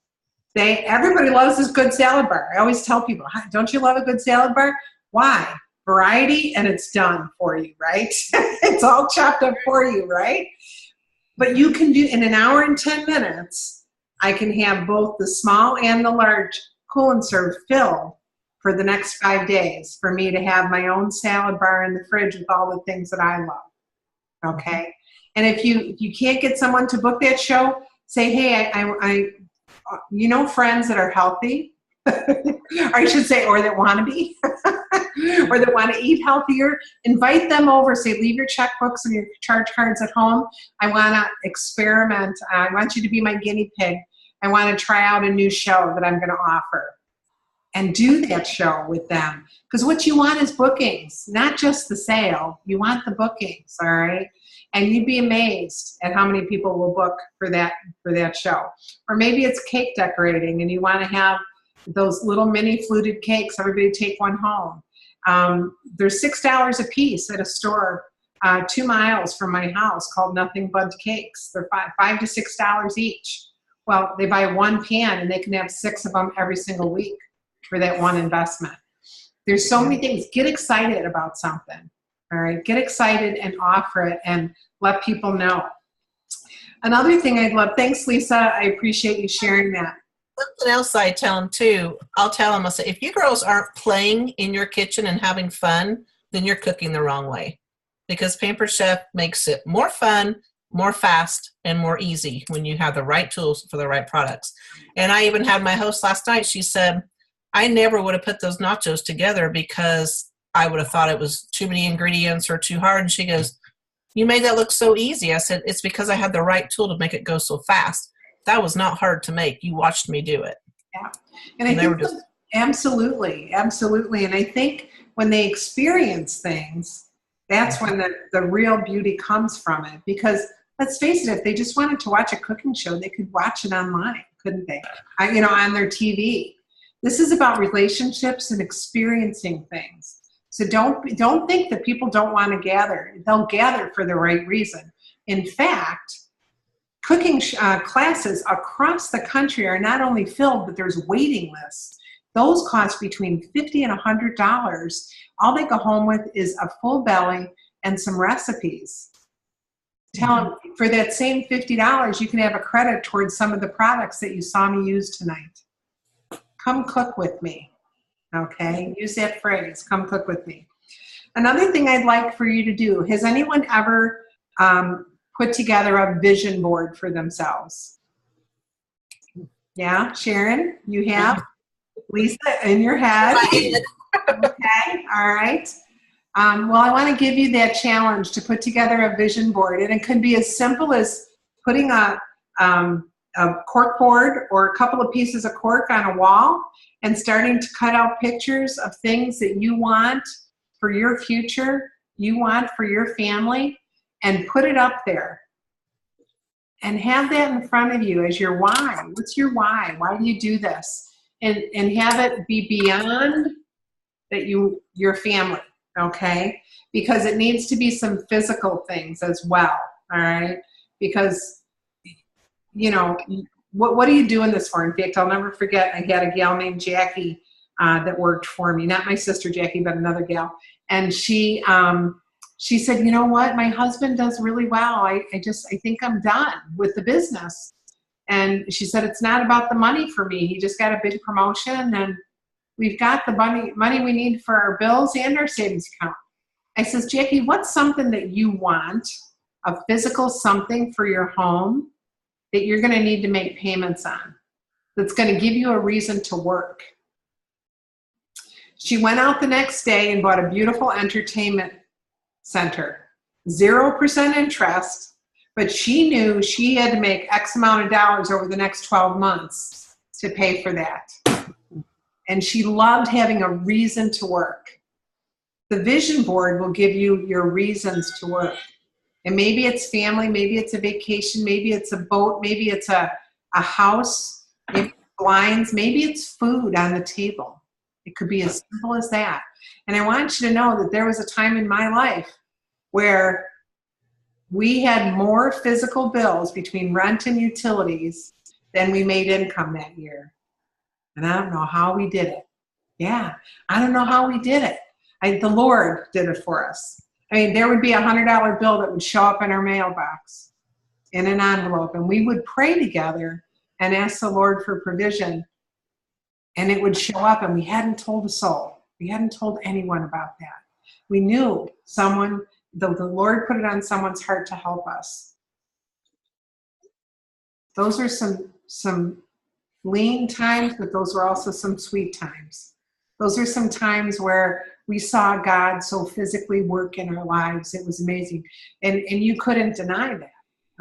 everybody loves this good salad bar. I always tell people, don't you love a good salad bar? Why? Variety, and it's done for you, right? It's all chopped up for you, right? But you can do, in an hour and 10 minutes, I can have both the small and the large Cool and Serve filled for the next 5 days for me to have my own salad bar in the fridge with all the things that I love, okay? And if you can't get someone to book that show, say, hey, I friends that are healthy, or I should say, or that want to be, or that want to eat healthier, invite them over. Say, leave your checkbooks and your charge cards at home. I want to experiment. I want you to be my guinea pig. I want to try out a new show that I'm going to offer. And do that show with them. Because what you want is bookings, not just the sale. You want the bookings, all right? And you'd be amazed at how many people will book for that show. Or maybe it's cake decorating and you want to have those little mini fluted cakes. Everybody take one home. There's $6 a piece at a store 2 miles from my house called Nothing But Cakes. They're $5 to $6 each. Well, they buy 1 pan and they can have 6 of them every single week for that one investment. There's so many things. Get excited about something. All right, get excited and offer it and let people know. Another thing I'd love, thanks Lisa, I appreciate you sharing that. Something else I tell them too, I'll say, if you girls aren't playing in your kitchen and having fun, then you're cooking the wrong way. Because Pampered Chef makes it more fun, more fast, and more easy when you have the right tools for the right products. And I even had my host last night, she said, I never would have put those nachos together because I would have thought it was too many ingredients or too hard. And she goes, "You made that look so easy." I said, "It's because I had the right tool to make it go so fast. That was not hard to make. You watched me do it." Yeah. And I And they were think just, absolutely, absolutely. And I think when they experience things, that's when the real beauty comes from it. Because let's face it, if they just wanted to watch a cooking show, they could watch it online, couldn't they? On their TV. This is about relationships and experiencing things. So don't think that people don't want to gather. They'll gather for the right reason. In fact, cooking classes across the country are not only filled, but there's waiting lists. Those cost between $50 and $100. All they go home with is a full belly and some recipes. Tell them for that same $50, you can have a credit towards some of the products that you saw me use tonight. Come cook with me. Okay, use that phrase, come cook with me. Another thing I'd like for you to do, has anyone ever put together a vision board for themselves? Yeah, Sharon, you have? Lisa, in your head? Okay, all right. Well, I want to give you that challenge to put together a vision board, and it could be as simple as putting a cork board or a couple of pieces of cork on a wall and starting to cut out pictures of things that you want for your future, you want for your family, and put it up there. And have that in front of you as your why. What's your why? Why do you do this? And have it be beyond that your family, okay? Because it needs to be some physical things as well, all right? Because, what are you doing this for? In fact, I'll never forget, I had a gal named Jackie that worked for me, not my sister Jackie, but another gal. And she said, "You know what? My husband does really well. I think I'm done with the business." And she said, "It's not about the money for me. He just got a big promotion and we've got the money we need for our bills and our savings account." I says, "Jackie, what's something that you want, a physical something for your home that you're going to need to make payments on, that's going to give you a reason to work?" She went out the next day and bought a beautiful entertainment center, 0% interest, but she knew she had to make X amount of dollars over the next 12 months to pay for that. And she loved having a reason to work. The vision board will give you your reasons to work. And maybe it's family, maybe it's a vacation, maybe it's a boat, maybe it's a house, maybe it's blinds, maybe it's food on the table. It could be as simple as that. And I want you to know that there was a time in my life where we had more physical bills between rent and utilities than we made income that year. And I don't know how we did it. Yeah, I don't know how we did it. The Lord did it for us. I mean, there would be a $100 bill that would show up in our mailbox in an envelope, and we would pray together and ask the Lord for provision, and it would show up, and we hadn't told a soul. We hadn't told anyone about that. We knew someone, the Lord put it on someone's heart to help us. Those are some lean times, but those were also some sweet times. Those are some times where we saw God so physically work in our lives. It was amazing. And you couldn't deny that,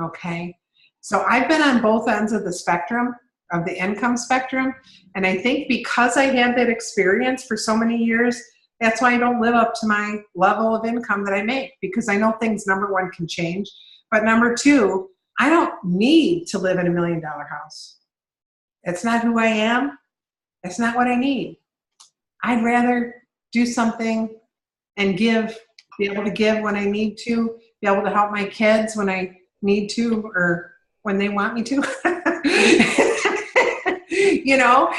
okay? So I've been on both ends of the spectrum, of the income spectrum, and I think because I had that experience for so many years, that's why I don't live up to my level of income that I make, because I know things, number one, can change, but number two, I don't need to live in $1 million house. That's not who I am. That's not what I need. I'd rather do something and give, be able to give when I need to, be able to help my kids when I need to or when they want me to.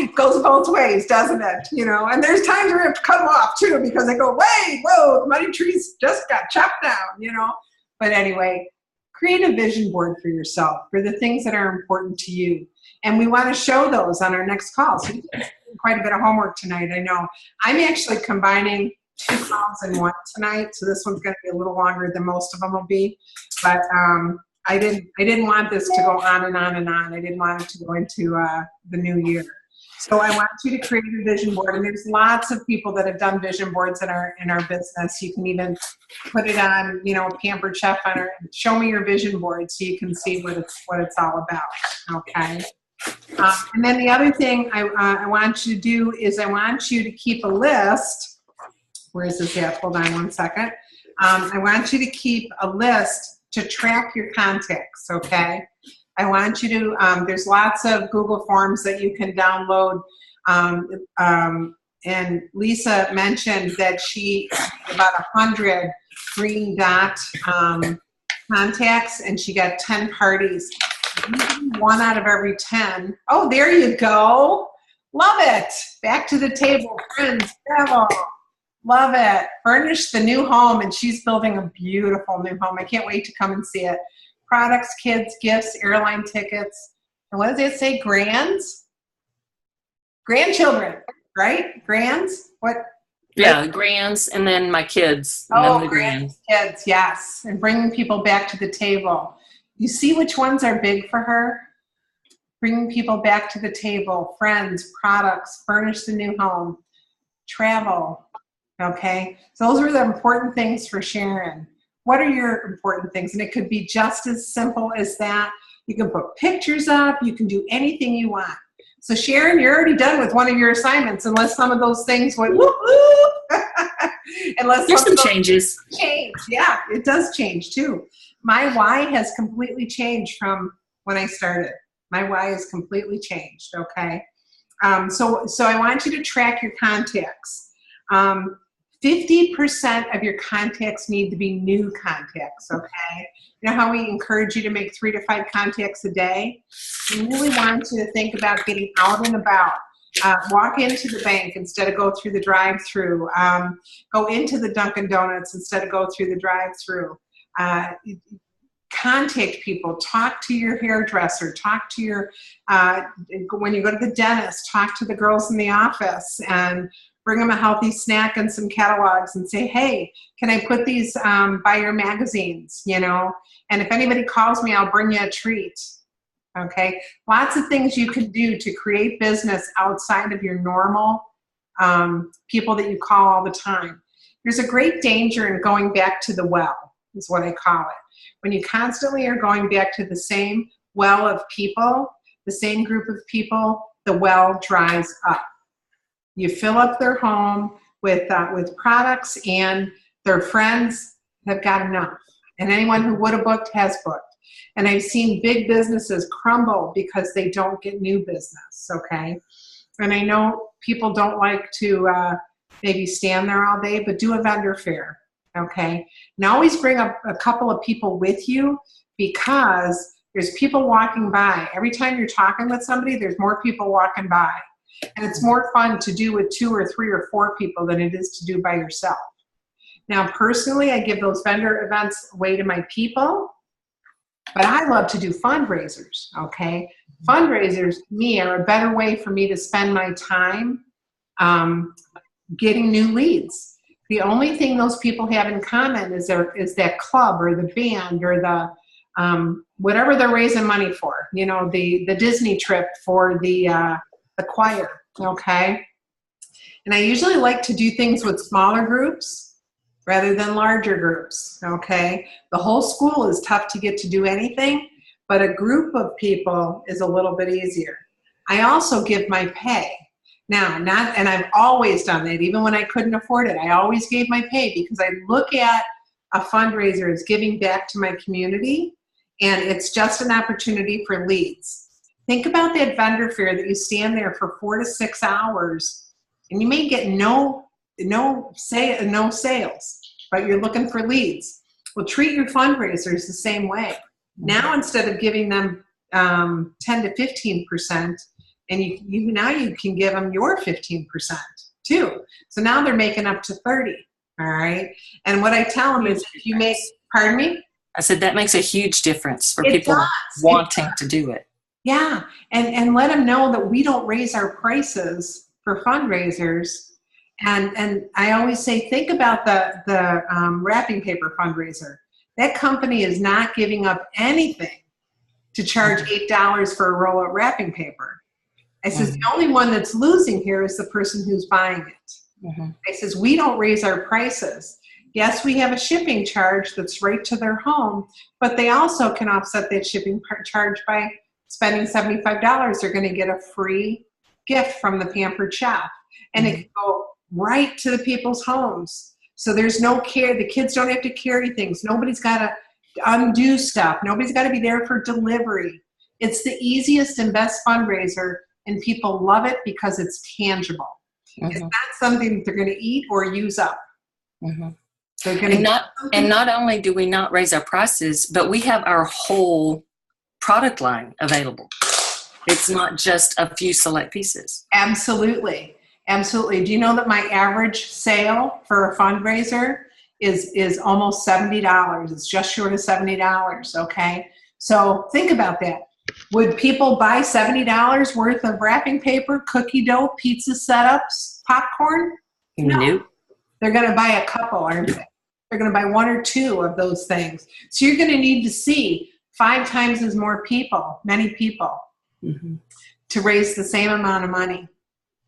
It goes both ways, doesn't it? And there's times where I have to cut them off too, because I go, wait, whoa, the money trees just got chopped down, But anyway, create a vision board for yourself, for the things that are important to you. And we want to show those on our next call. So you can do quite a bit of homework tonight, I know. I'm actually combining 2 calls in one tonight, so this one's going to be a little longer than most of them will be. But I didn't want this to go on and on and on. I didn't want it to go into the new year. So I want you to create a vision board, and there's lots of people that have done vision boards in our business. You can even put it on, Pampered Chef on our show me your vision board so you can see what it's all about. Okay. And then the other thing I want you to do is I want you to keep a list. Where is this at? Hold on one second. I want you to keep a list to track your contacts. Okay. I want you to, there's lots of Google Forms that you can download. And Lisa mentioned that she had about 100 green dot contacts, and she got 10 parties. 1 out of every 10. Oh, there you go. Love it. Back to the table, friends, travel. Love it. Furnish the new home, and she's building a beautiful new home. I can't wait to come and see it. Products, kids, gifts, airline tickets. And what does it say? Grands? Grandchildren, right? Grands? What? Yeah, grands, and then my kids, and then the grands. Kids, yes. And bringing people back to the table. You see which ones are big for her? Bringing people back to the table, friends, products, furnish the new home, travel, okay? So those are the important things for Sharon. What are your important things? And it could be just as simple as that. You can put pictures up. You can do anything you want. So Sharon, you're already done with one of your assignments, unless some of those things went whoop, whoop. Unless There's some changes. Change. Yeah, it does change too. My why has completely changed from when I started. My why has completely changed, okay? So I want you to track your contacts. 50% of your contacts need to be new contacts, okay? You know how we encourage you to make 3 to 5 contacts a day? We really want you to think about getting out and about. Walk into the bank instead of go through the drive-through. Go into the Dunkin' Donuts instead of go through the drive-through. Contact people, talk to your hairdresser, talk to your, when you go to the dentist, talk to the girls in the office and bring them a healthy snack and some catalogs and say, hey, can I put these by your magazines, and if anybody calls me, I'll bring you a treat, okay? Lots of things you can do to create business outside of your normal people that you call all the time. There's a great danger in going back to the well, is what I call it. When you constantly are going back to the same well of people, the same group of people, the well dries up. You fill up their home with products, and their friends have got enough. And anyone who would have booked has booked. And I've seen big businesses crumble because they don't get new business, okay? And I know people don't like to maybe stand there all day, but do a vendor fair. Okay, now always bring up a couple of people with you, because there's people walking by. Every time you're talking with somebody, there's more people walking by. And it's more fun to do with 2 or 3 or 4 people than it is to do by yourself. Now, personally, I give those vendor events away to my people, but I love to do fundraisers, okay? Fundraisers, to me, are a better way for me to spend my time getting new leads. The only thing those people have in common is that club or the band or the whatever they're raising money for. The Disney trip for the choir. Okay, and I usually like to do things with smaller groups rather than larger groups. Okay, the whole school is tough to get to do anything, but a group of people is a little bit easier. I also give my pay. Now, and I've always done that, even when I couldn't afford it. I always gave my pay because I look at a fundraiser as giving back to my community, and it's just an opportunity for leads. Think about that vendor fair that you stand there for 4 to 6 hours, and you may get no sales, but you're looking for leads. Well, treat your fundraisers the same way. Now, instead of giving them 10 to 15%, and you can give them your 15% too. So now they're making up to 30, all right? And what I tell them is, if you make, pardon me? I said that makes a huge difference for people wanting to do it. Yeah, and let them know that we don't raise our prices for fundraisers. And I always say, think about the wrapping paper fundraiser. That company is not giving up anything to charge $8 for a roll of wrapping paper. I says, the only one that's losing here is the person who's buying it. I says, we don't raise our prices. Yes, we have a shipping charge that's right to their home, but they also can offset that shipping charge by spending $75. They're going to get a free gift from the Pampered Chef, and it can go right to the people's homes. So there's no care. The kids don't have to carry things. Nobody's got to undo stuff. Nobody's got to be there for delivery. It's the easiest and best fundraiser, and people love it because it's tangible. It's not something that they're going to eat or use up. They're going to and not only do we not raise our prices, but we have our whole product line available. It's not just a few select pieces. Absolutely. Absolutely. Do you know that my average sale for a fundraiser is almost $70? It's just short of $70. Okay. So think about that. Would people buy $70 worth of wrapping paper, cookie dough, pizza setups, popcorn? No. Nope. They're going to buy a couple, aren't they? They're going to buy one or two of those things. So you're going to need to see 5 times as many people, to raise the same amount of money.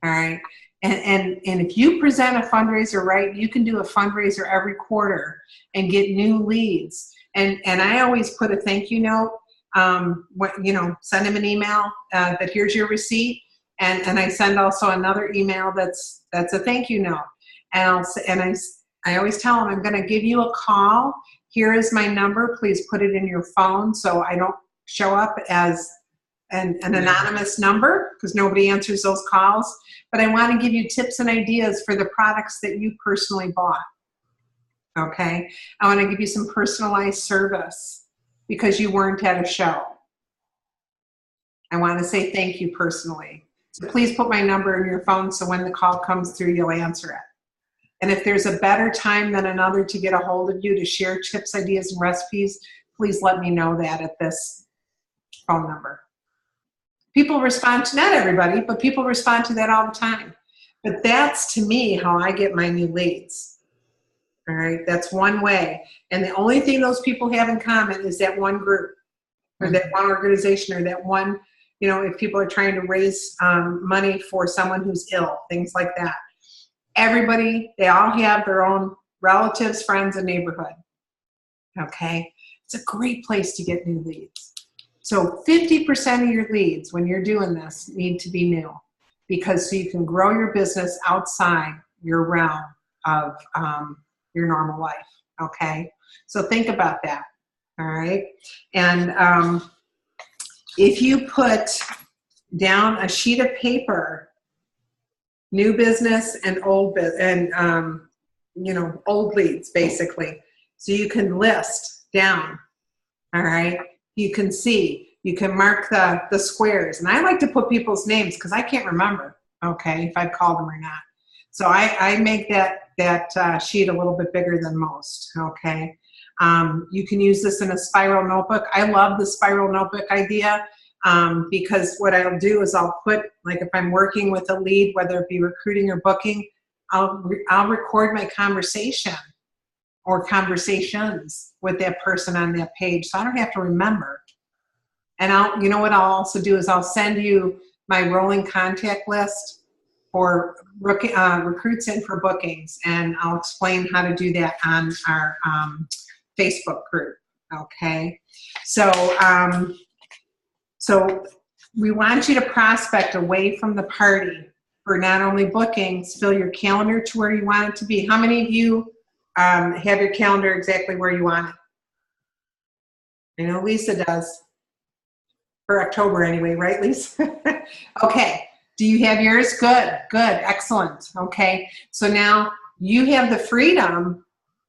All right. And if you present a fundraiser right, you can do a fundraiser every quarter and get new leads. And I always put a thank you note. Send them an email that here's your receipt, and I send also another email that's a thank you note. And I always tell them, I'm going to give you a call. Here is my number. Please put it in your phone so I don't show up as an anonymous number, because nobody answers those calls. But I want to give you tips and ideas for the products that you personally bought. Okay? I want to give you some personalized service because you weren't at a show. I want to say thank you personally. So please put my number in your phone so when the call comes through, you'll answer it. And if there's a better time than another to get a hold of you to share tips, ideas, and recipes, please let me know that at this phone number. People respond to, not everybody, but people respond to that all the time. But that's, to me, how I get my new leads. All right, that's one way. And the only thing those people have in common is that one group or that one organization or that one, if people are trying to raise money for someone who's ill, things like that. Everybody, they all have their own relatives, friends, and neighborhood. Okay, it's a great place to get new leads. So 50% of your leads when you're doing this need to be new, because so you can grow your business outside your realm of your normal life. Okay, so think about that. All right, and if you put down a sheet of paper, new business and old old leads, basically, so you can list down. All right, you can see, you can mark the squares, and I like to put people's names because I can't remember, okay, if I've called them or not. So I make that sheet a little bit bigger than most, okay. You can use this in a spiral notebook. I love the spiral notebook idea. Because what I'll do is I'll put, like if I'm working with a lead, whether it be recruiting or booking, I'll record my conversation or conversations with that person on that page, so I don't have to remember. And what I'll also do is I'll send you my rolling contact list for recruits in for bookings, and I'll explain how to do that on our Facebook group. Okay, So we want you to prospect away from the party for not only bookings, fill your calendar to where you want it to be. How many of you have your calendar exactly where you want it? I know Lisa does. For October anyway, right, Lisa? Okay. Do you have yours? Good, excellent. Okay. So now you have the freedom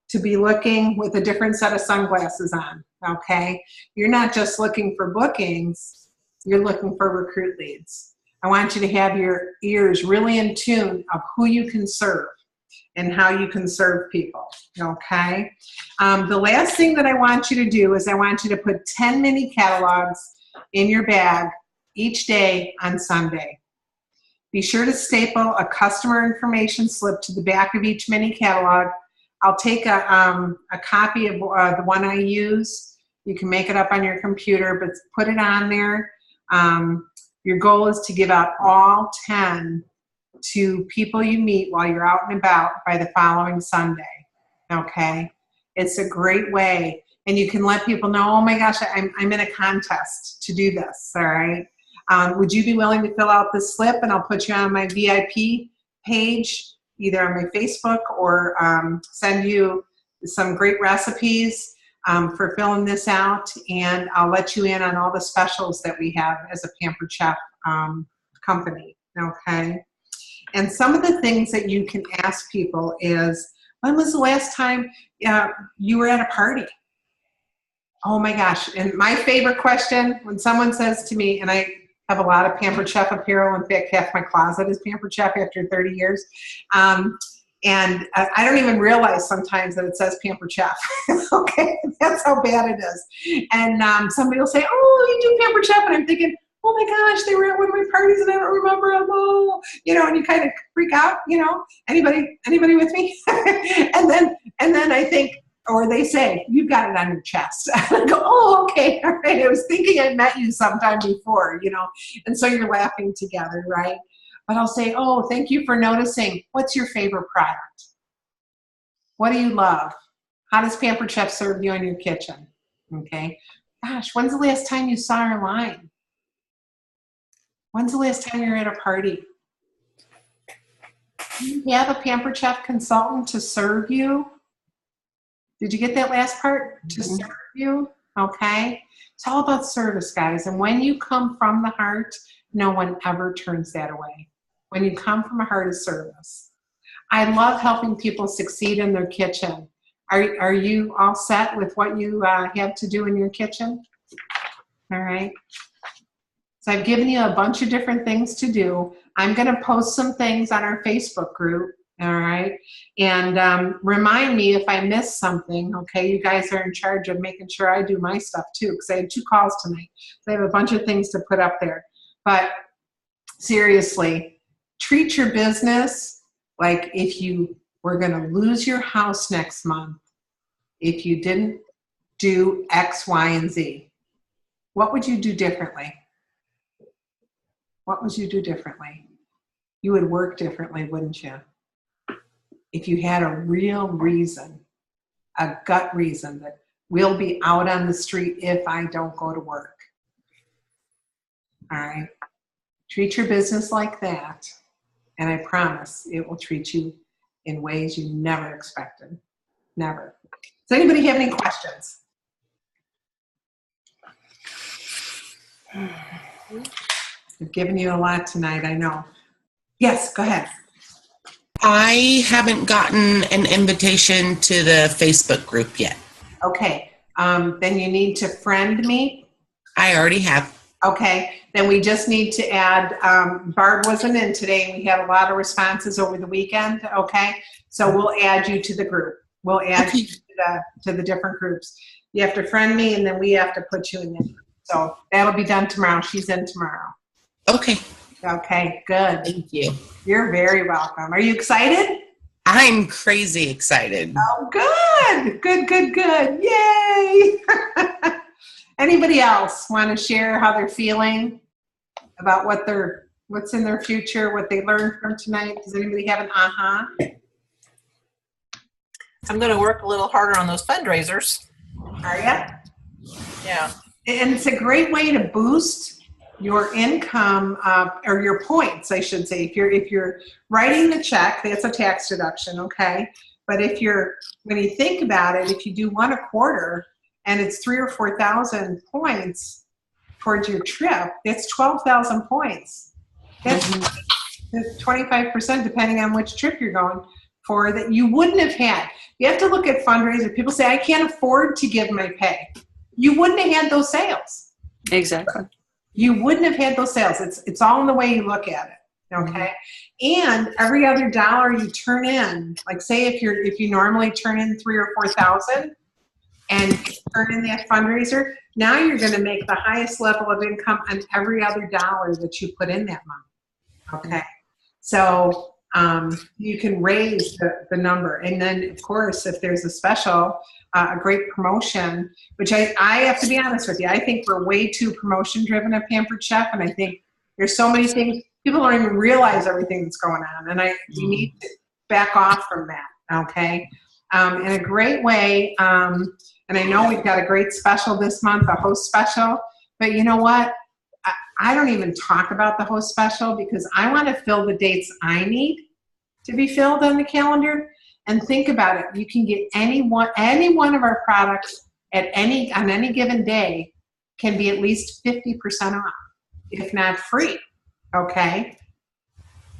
to be looking with a different set of sunglasses on. Okay. You're not just looking for bookings. You're looking for recruit leads. I want you to have your ears really in tune of who you can serve and how you can serve people, okay? The last thing that I want you to do is I want you to put 10 mini catalogs in your bag each day on Sunday. Be sure to staple a customer information slip to the back of each mini catalog. I'll take a copy of the one I use. You can make it up on your computer, but put it on there. Your goal is to give out all 10 to people you meet while you're out and about by the following Sunday. Okay? It's a great way. And you can let people know, oh my gosh, I'm in a contest to do this, all right? Would you be willing to fill out this slip, and I'll put you on my VIP page, either on my Facebook, or send you some great recipes for filling this out, and I'll let you in on all the specials that we have as a Pampered Chef company, okay? And some of the things that you can ask people is, when was the last time you were at a party? Oh my gosh. And my favorite question, when someone says to me, and I have a lot of Pampered Chef apparel, in fact, half my closet is Pampered Chef after 30 years. And I don't even realize sometimes that it says Pampered Chef. Okay, that's how bad it is. And somebody will say, oh, you do Pampered Chef. And I'm thinking, oh my gosh, they were at one of my parties and I don't remember them all. You know, and you kind of freak out, you know. Anybody with me? and then I think, or they say, you've got it on your chest. I go, oh, okay, all right. I was thinking I met you sometime before, you know. And so you're laughing together, right? But I'll say, oh, thank you for noticing. What's your favorite product? What do you love? How does Pampered Chef serve you in your kitchen? Okay. Gosh, when's the last time you saw our line? When's the last time you were at a party? Do you have a Pampered Chef consultant to serve you? Did you get that last part? To serve you? Okay. It's all about service, guys. And when you come from the heart, no one ever turns that away. When you come from a heart of service. I love helping people succeed in their kitchen. Are you all set with what you have to do in your kitchen? All right. So I've given you a bunch of different things to do. I'm going to post some things on our Facebook group. All right. And remind me if I miss something. Okay. You guys are in charge of making sure I do my stuff too, because I had 2 calls tonight. So I have a bunch of things to put up there. But seriously, treat your business like if you were going to lose your house next month if you didn't do X, Y, and Z. What would you do differently? What would you do differently? You would work differently, wouldn't you? If you had a real reason, a gut reason that we'll be out on the street if I don't go to work. All right. Treat your business like that, and I promise it will treat you in ways you never expected. Never. Does anybody have any questions? I've given you a lot tonight, I know. Yes, go ahead. I haven't gotten an invitation to the Facebook group yet. Okay, then you need to friend me. I already have. Okay, then we just need to add, Barb wasn't in today. We had a lot of responses over the weekend, okay? So we'll add you to the group. We'll add you to the different groups. You have to friend me, and then we have to put you in there. So that'll be done tomorrow. She's in tomorrow. Okay. Okay, good. Thank you. You're very welcome. Are you excited? I'm crazy excited. Oh, good. Good, good, good. Yay. Anybody else want to share how they're feeling about what's in their future, what they learned from tonight? Does anybody have an aha? I'm going to work a little harder on those fundraisers. Are you? Yeah. And it's a great way to boost your income, or your points, I should say. If you're writing the check, that's a tax deduction, okay? But when you think about it, if you do one a quarter and it's 3,000 or 4,000 points towards your trip, that's 12,000 points. That's 25%, depending on which trip you're going for, that you wouldn't have had. You have to look at fundraisers. People say, I can't afford to give my pay. You wouldn't have had those sales. Exactly. You wouldn't have had those sales. It's all in the way you look at it, okay? And every other dollar you turn in, like say if you normally turn in 3,000 or 4,000 and turn in that fundraiser, now you're going to make the highest level of income on every other dollar that you put in that month, okay? So you can raise the number. And then, of course, if there's a special, a great promotion, which I have to be honest with you, I think we're way too promotion-driven at Pampered Chef, and I think There's so many things. People don't even realize everything that's going on. And you need to back off from that, okay? In a great way, and I know we've got a great special this month, a host special, but you know what? I don't even talk about the host special because I want to fill the dates I need to be filled on the calendar. And think about it. You can get any one of our products on any given day can be at least 50% off, if not free. Okay.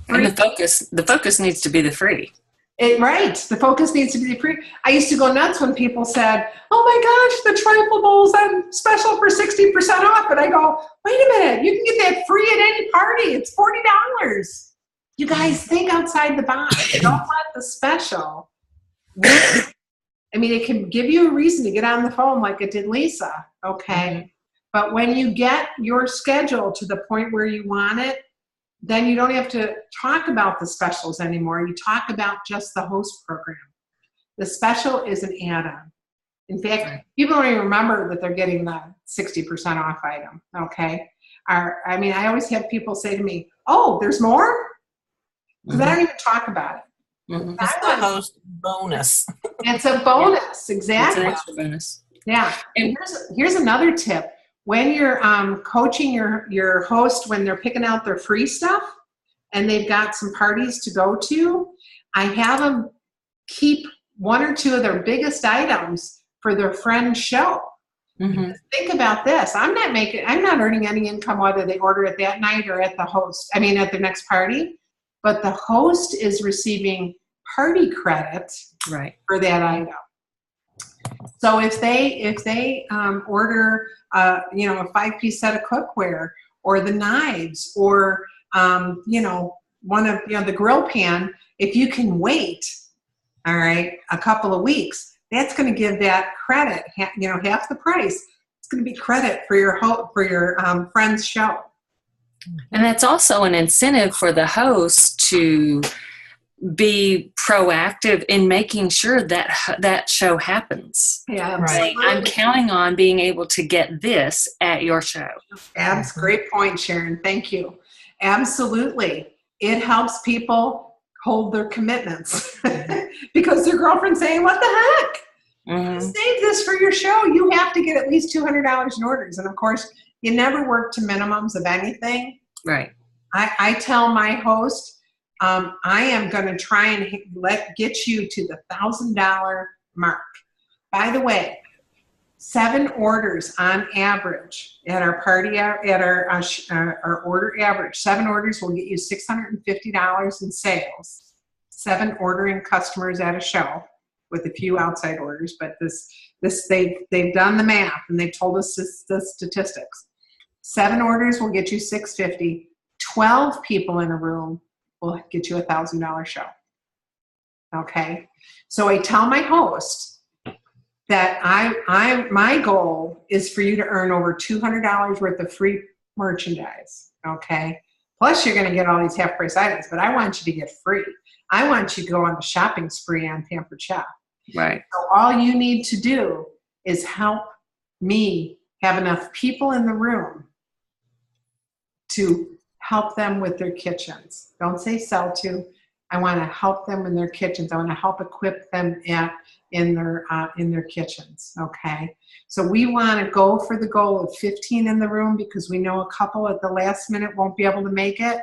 And the focus needs to be the free. Right. The focus needs to be free. I used to go nuts when people said, oh my gosh, the Trifle Bowl's on special for 60% off. And I go, wait a minute, you can get that free at any party. It's $40. You guys think outside the box. Don't let the special work. I mean, it can give you a reason to get on the phone like it did Lisa. Okay. But when you get your schedule to the point where you want it, then you don't have to talk about the specials anymore. You talk about just the host program. The special is an add-on. In fact, people don't even remember that they're getting the 60% off item, okay? I always have people say to me, oh, there's more? Because I don't even talk about it. It's the host bonus. It's a bonus, exactly. It's an extra bonus. Yeah. And here's another tip. When you're coaching your host, when they're picking out their free stuff and they've got some parties to go to, I have them keep one or two of their biggest items for their friend's show. Mm-hmm. Think about this. I'm not earning any income whether they order it that night or at the next party, but the host is receiving party credit for that item. So if they order a 5-piece set of cookware or the knives or one of the grill pan, if you can wait, all right, a couple of weeks, that's going to give that credit, half the price. It's going to be credit for your friend's show. And that's also an incentive for the host to be proactive in making sure that that show happens. Yeah, right. I'm counting on being able to get this at your show. Great point, Sharon. Thank you. Absolutely. It helps people hold their commitments because their girlfriend's saying, what the heck? Mm-hmm. Save this for your show. You have to get at least $200 in orders. And of course, you never work to minimums of anything. Right. I tell my host, I am going to try and get you to the $1,000 mark. By the way, 7 orders on average at our party, at our order average, 7 orders will get you $650 in sales. 7 ordering customers at a show with a few outside orders, but they've done the math and they've told us the statistics. 7 orders will get you $650. 12 people in a room will get you $1,000 show. Okay, so I tell my host that my goal is for you to earn over $200 worth of free merchandise. Okay, plus you're going to get all these half-price items, but I want you to get free. I want you to go on a shopping spree on Pampered Chef. Right. So all you need to do is help me have enough people in the room to help them with their kitchens. Don't say sell to. I want to help them in their kitchens. I want to help equip them in their kitchens. Okay. So we want to go for the goal of 15 in the room because we know a couple at the last minute won't be able to make it,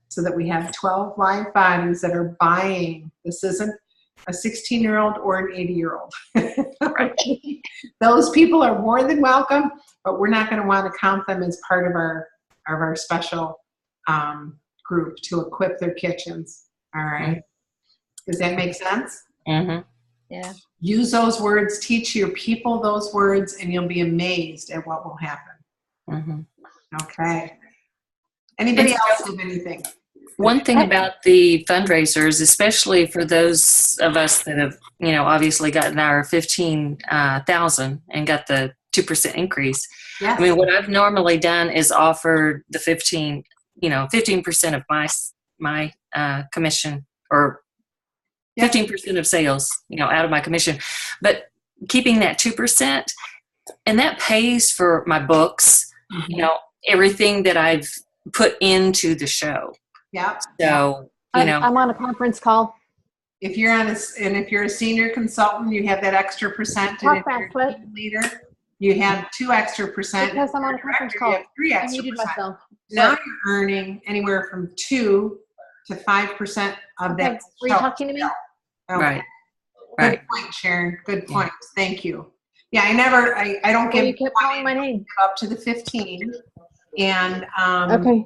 so that we have 12 live bodies that are buying. This isn't a 16-year-old or an 80-year-old. Those people are more than welcome, but we're not going to want to count them as part of our special group to equip their kitchens. All right. Does that make sense? Mm-hmm. Yeah. Use those words, teach your people those words, and you'll be amazed at what will happen. Mm-hmm. Okay. Anybody else have anything? One thing about the fundraisers, especially for those of us that have, obviously gotten our 15,000 and got the 2% increase. Yes. I mean, what I've normally done is offered the 15% of my commission, or 15% of sales, out of my commission, but keeping that 2%, and that pays for my books, everything that I've put into the show. Yep. So, you know, I'm on a conference call. If you're if you're a senior consultant, you have that extra percent. Talk And if you're fast, what? a team leader, you have 2 extra percent. Because I'm on a conference You call. have 3 I extra muted percent. myself. Now you're earning anywhere from 2 to 5% of Okay, that. were you talking to me? Okay. right. Good Right. point, Sharon. Good point. Thank you. Yeah, I don't Well, give you kept calling my name. up to the 15. And, Okay.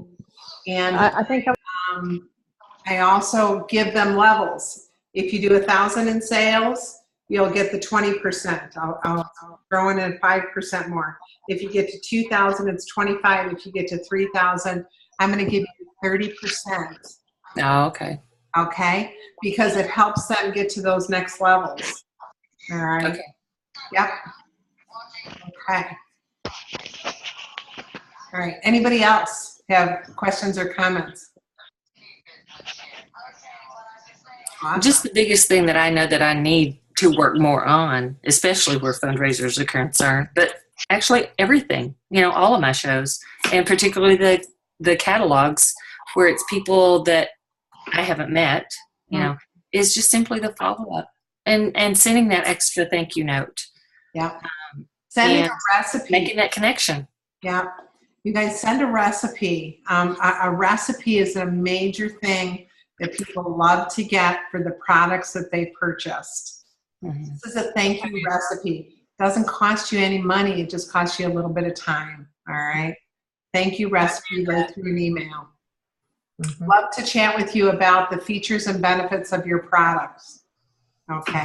and I think I'm I also give them levels. If you do 1,000 in sales, you'll get the 20%. I'll throw in a 5% more. If you get to 2,000, it's 25. If you get to 3,000, I'm going to give you 30%. Oh, okay. Okay? Because it helps them get to those next levels. All right? Okay. Yep. Okay. All right. Anybody else have questions or comments? Just the biggest thing that I know that I need to work more on, especially where fundraisers are concerned, but actually everything, you know, all of my shows, and particularly the catalogs where it's people that I haven't met, you know, is just simply the follow-up and sending that extra thank you note. Yeah. Sending and a recipe. Making that connection. Yeah. You guys send a recipe. A recipe is a major thing that people love to get for the products that they purchased. Mm-hmm. This is a thank you recipe. It doesn't cost you any money. It just costs you a little bit of time. All right. Thank you recipe right through an email. Mm-hmm. Love to chat with you about the features and benefits of your products. Okay.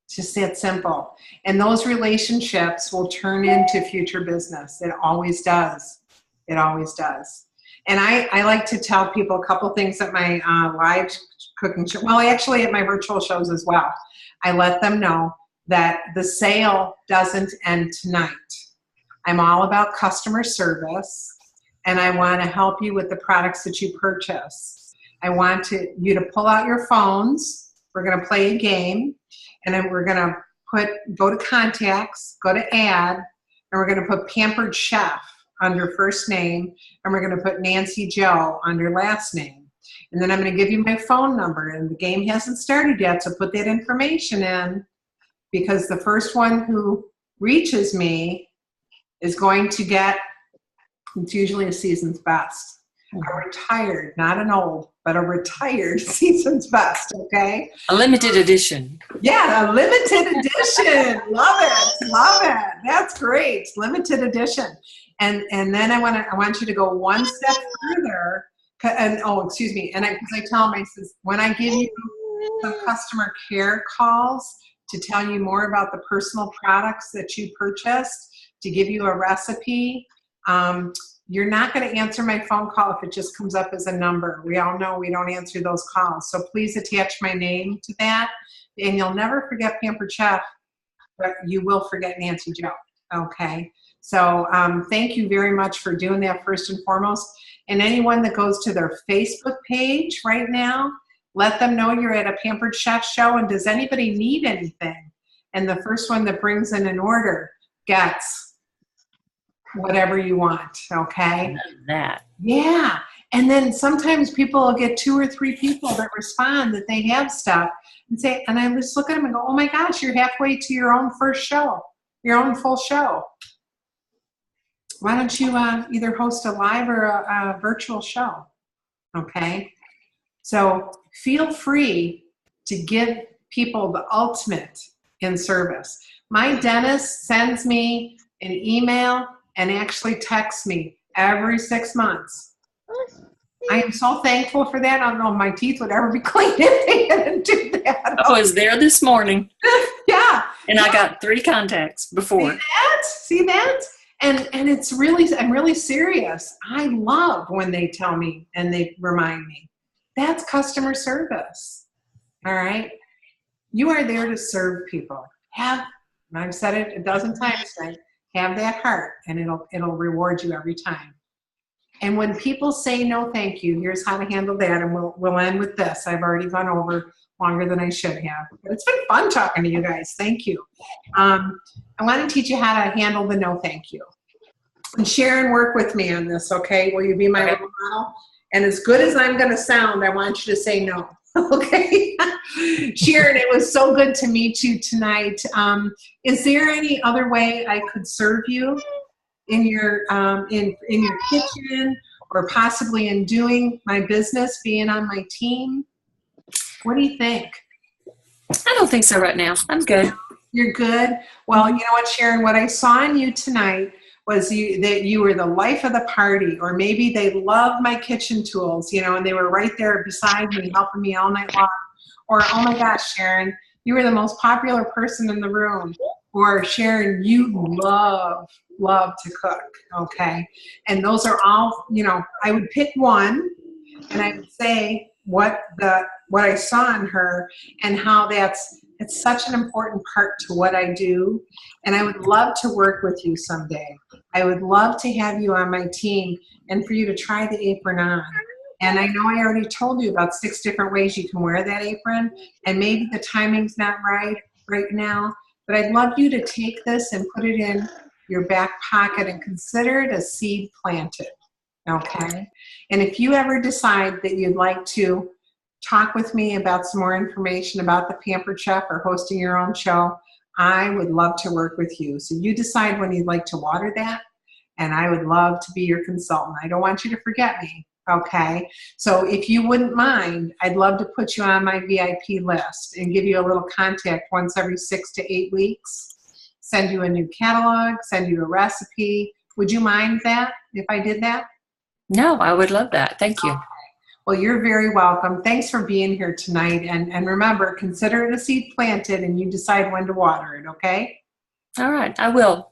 It's just that simple. And those relationships will turn into future business. It always does. It always does. And I like to tell people a couple things at my live cooking show. Well, actually at my virtual shows as well. I let them know that the sale doesn't end tonight. I'm all about customer service, and I want to help you with the products that you purchase. I want you to pull out your phones. We're going to play a game, and then we're going to go to contacts, go to add, and we're going to put Pampered Chef under first name, and we're going to put Nancy Joe under last name. And then I'm going to give you my phone number, and the game hasn't started yet, so put that information in, because the first one who reaches me is going to get, it's usually a season's best. A retired, not an old, but a retired season's best, okay? A limited edition. Yeah, a limited edition. Love it. Love it. That's great. Limited edition. And then I want you to go one step further. And excuse me. And I tell them, I says, when I give you some customer care calls to tell you more about the personal products that you purchased, to give you a recipe, you're not going to answer my phone call if it just comes up as a number. We all know we don't answer those calls. So please attach my name to that. And you'll never forget Pampered Chef, but you will forget Nancy Joe. Okay? So thank you very much for doing that first and foremost. And anyone that goes to their Facebook page right now, let them know you're at a Pampered Chef show, and does anybody need anything? And the first one that brings in an order gets whatever you want, okay? That. Yeah. And then sometimes people will get 2 or 3 people that respond that they have stuff and say, and I just look at them and go, oh my gosh, you're halfway to your own first show, your own full show. Why don't you either host a live or a virtual show? Okay. So feel free to give people the ultimate in service. My dentist sends me an email and actually texts me every 6 months. I am so thankful for that. I don't know if my teeth would ever be clean if they didn't do that. I was there this morning. Yeah. And I got 3 contacts before. See that? And it's really, I'm really serious. I love when they tell me and they remind me. That's customer service. All right? You are there to serve people. And I've said it a dozen times today, have that heart, and it'll reward you every time. And when people say no thank you, here's how to handle that, and we'll end with this. I've already gone over longer than I should have. But it's been fun talking to you guys. Thank you. I want to teach you how to handle the no thank you. And Sharon, work with me on this, okay? Will you be my role model? And as good as I'm going to sound, I want you to say no, okay? Sharon, it was so good to meet you tonight. Is there any other way I could serve you in your in your kitchen, or possibly in doing my business, being on my team? What do you think? I don't think so right now. I'm good. You're good? Well, you know what, Sharon, what I saw in you tonight was that you were the life of the party, or maybe they loved my kitchen tools, you know, and they were right there beside me, helping me all night long. Or, oh my gosh, Sharon, you were the most popular person in the room. Or, Sharon, you love to cook, okay? And those are all, you know, I would pick one, and I would say what I saw in her, and how it's such an important part to what I do. And I would love to work with you someday. I would love to have you on my team and for you to try the apron on. And I know I already told you about 6 different ways you can wear that apron, and maybe the timing's not right now, but I'd love you to take this and put it in your back pocket and consider it a seed planted, okay? And if you ever decide that you'd like to talk with me about some more information about the Pampered Chef or hosting your own show, I would love to work with you. So you decide when you'd like to water that, and I would love to be your consultant. I don't want you to forget me, okay? So if you wouldn't mind, I'd love to put you on my VIP list and give you a little contact once every 6 to 8 weeks, send you a new catalog, send you a recipe. Would you mind that if I did that? No, I would love that. Thank you. Okay. Well, you're very welcome. Thanks for being here tonight. And remember, consider it a seed planted, and you decide when to water it, okay? All right. I will.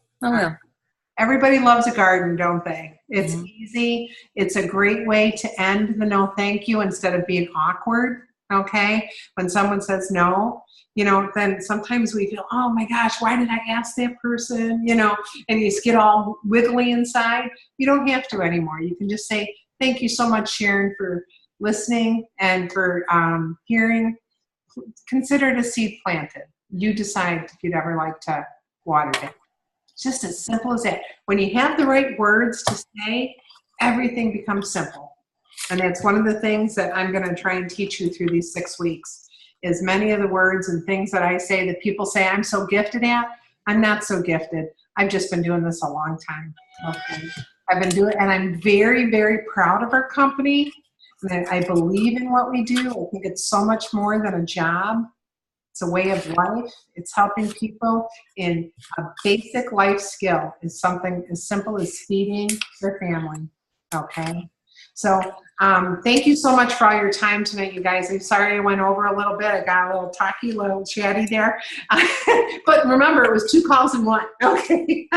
Everybody loves a garden, don't they? It's easy. It's a great way to end the no thank you instead of being awkward, okay? When someone says no, you know, then sometimes we feel, oh my gosh, why did I ask that person? You know, and you just get all wiggly inside. You don't have to anymore. You can just say, thank you so much, Sharon, for listening and for hearing. Consider it a seed planted. You decide if you'd ever like to water it. It's just as simple as that. When you have the right words to say, everything becomes simple. And that's one of the things that I'm going to try and teach you through these 6 weeks, is many of the words and things that I say that people say I'm so gifted at. I'm not so gifted. I've just been doing this a long time. Okay. I've been doing, and I'm very, very proud of our company. And I believe in what we do. I think it's so much more than a job. It's a way of life. It's helping people in a basic life skill. Is something as simple as feeding their family. Okay. So thank you so much for all your time tonight, you guys. I'm sorry I went over a little bit. I got a little talky, a little chatty there. But remember, it was 2 calls in 1. Okay.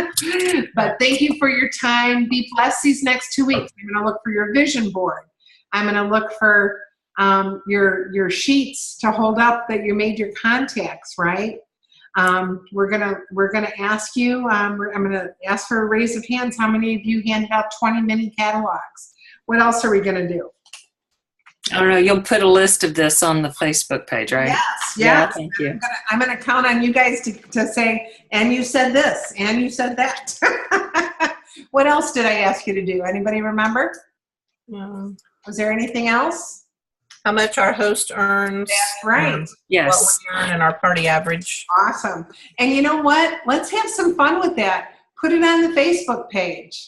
But thank you for your time. Be blessed these next 2 weeks. I'm going to look for your vision board. I'm going to look for your sheets to hold up that you made your contacts, right? We're gonna ask you. I'm gonna ask for a raise of hands. How many of you handed out 20 mini catalogs? What else are we gonna do? I don't know. You'll put a list of this on the Facebook page, right? Yes. Yeah. Thank you. I'm gonna count on you guys to say, and you said this, and you said that. What else did I ask you to do? Anybody remember? Was there anything else? How much our host earns. That's right. Yes. What we earn and our party average. Awesome. And you know what? Let's have some fun with that. Put it on the Facebook page.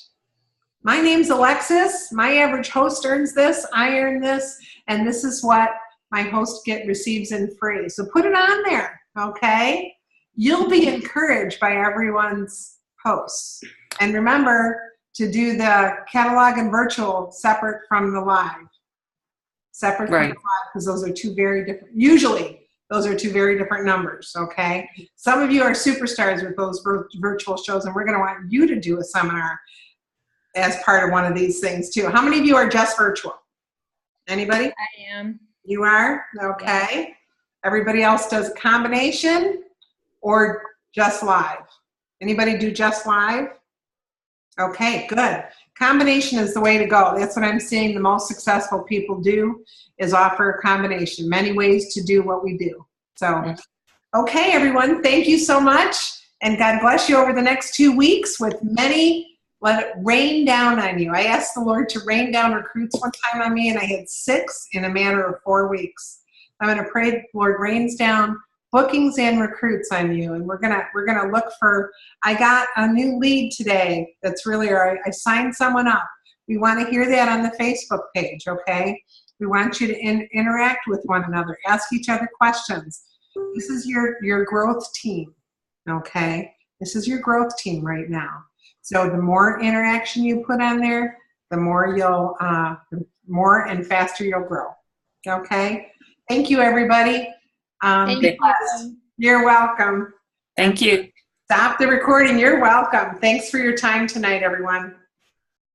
My name's Alexis. My average host earns this. I earn this. And this is what my host receives in free. So put it on there, okay? You'll be encouraged by everyone's posts. And remember to do the catalog and virtual separate from the live. Separate from the live, because those are 2 very different, usually those are 2 very different numbers, okay? Some of you are superstars with those virtual shows, and we're going to want you to do a seminar as part of one of these things too. How many of you are just virtual? Anybody? I am. You are? Okay. Everybody else does a combination or just live? Anybody do just live? Okay, good. Combination is the way to go. That's what I'm seeing the most successful people do, is offer a combination. Many ways to do what we do. So, okay, everyone, thank you so much. And God bless you over the next 2 weeks with many let it rain down on you. I asked the Lord to rain down recruits one time on me, and I had 6 in a matter of 4 weeks. I'm going to pray the Lord rains down bookings and recruits on you, and we're gonna look for. I got a new lead today. That's really, or I signed someone up. We want to hear that on the Facebook page. Okay, we want you to interact with one another, ask each other questions. This is your growth team. Okay, this is your growth team right now. So the more interaction you put on there, the more you'll, more and faster you'll grow. Okay. Thank you, everybody. Thank you. You're welcome. Thank you. Stop the recording. You're welcome. Thanks for your time tonight, everyone.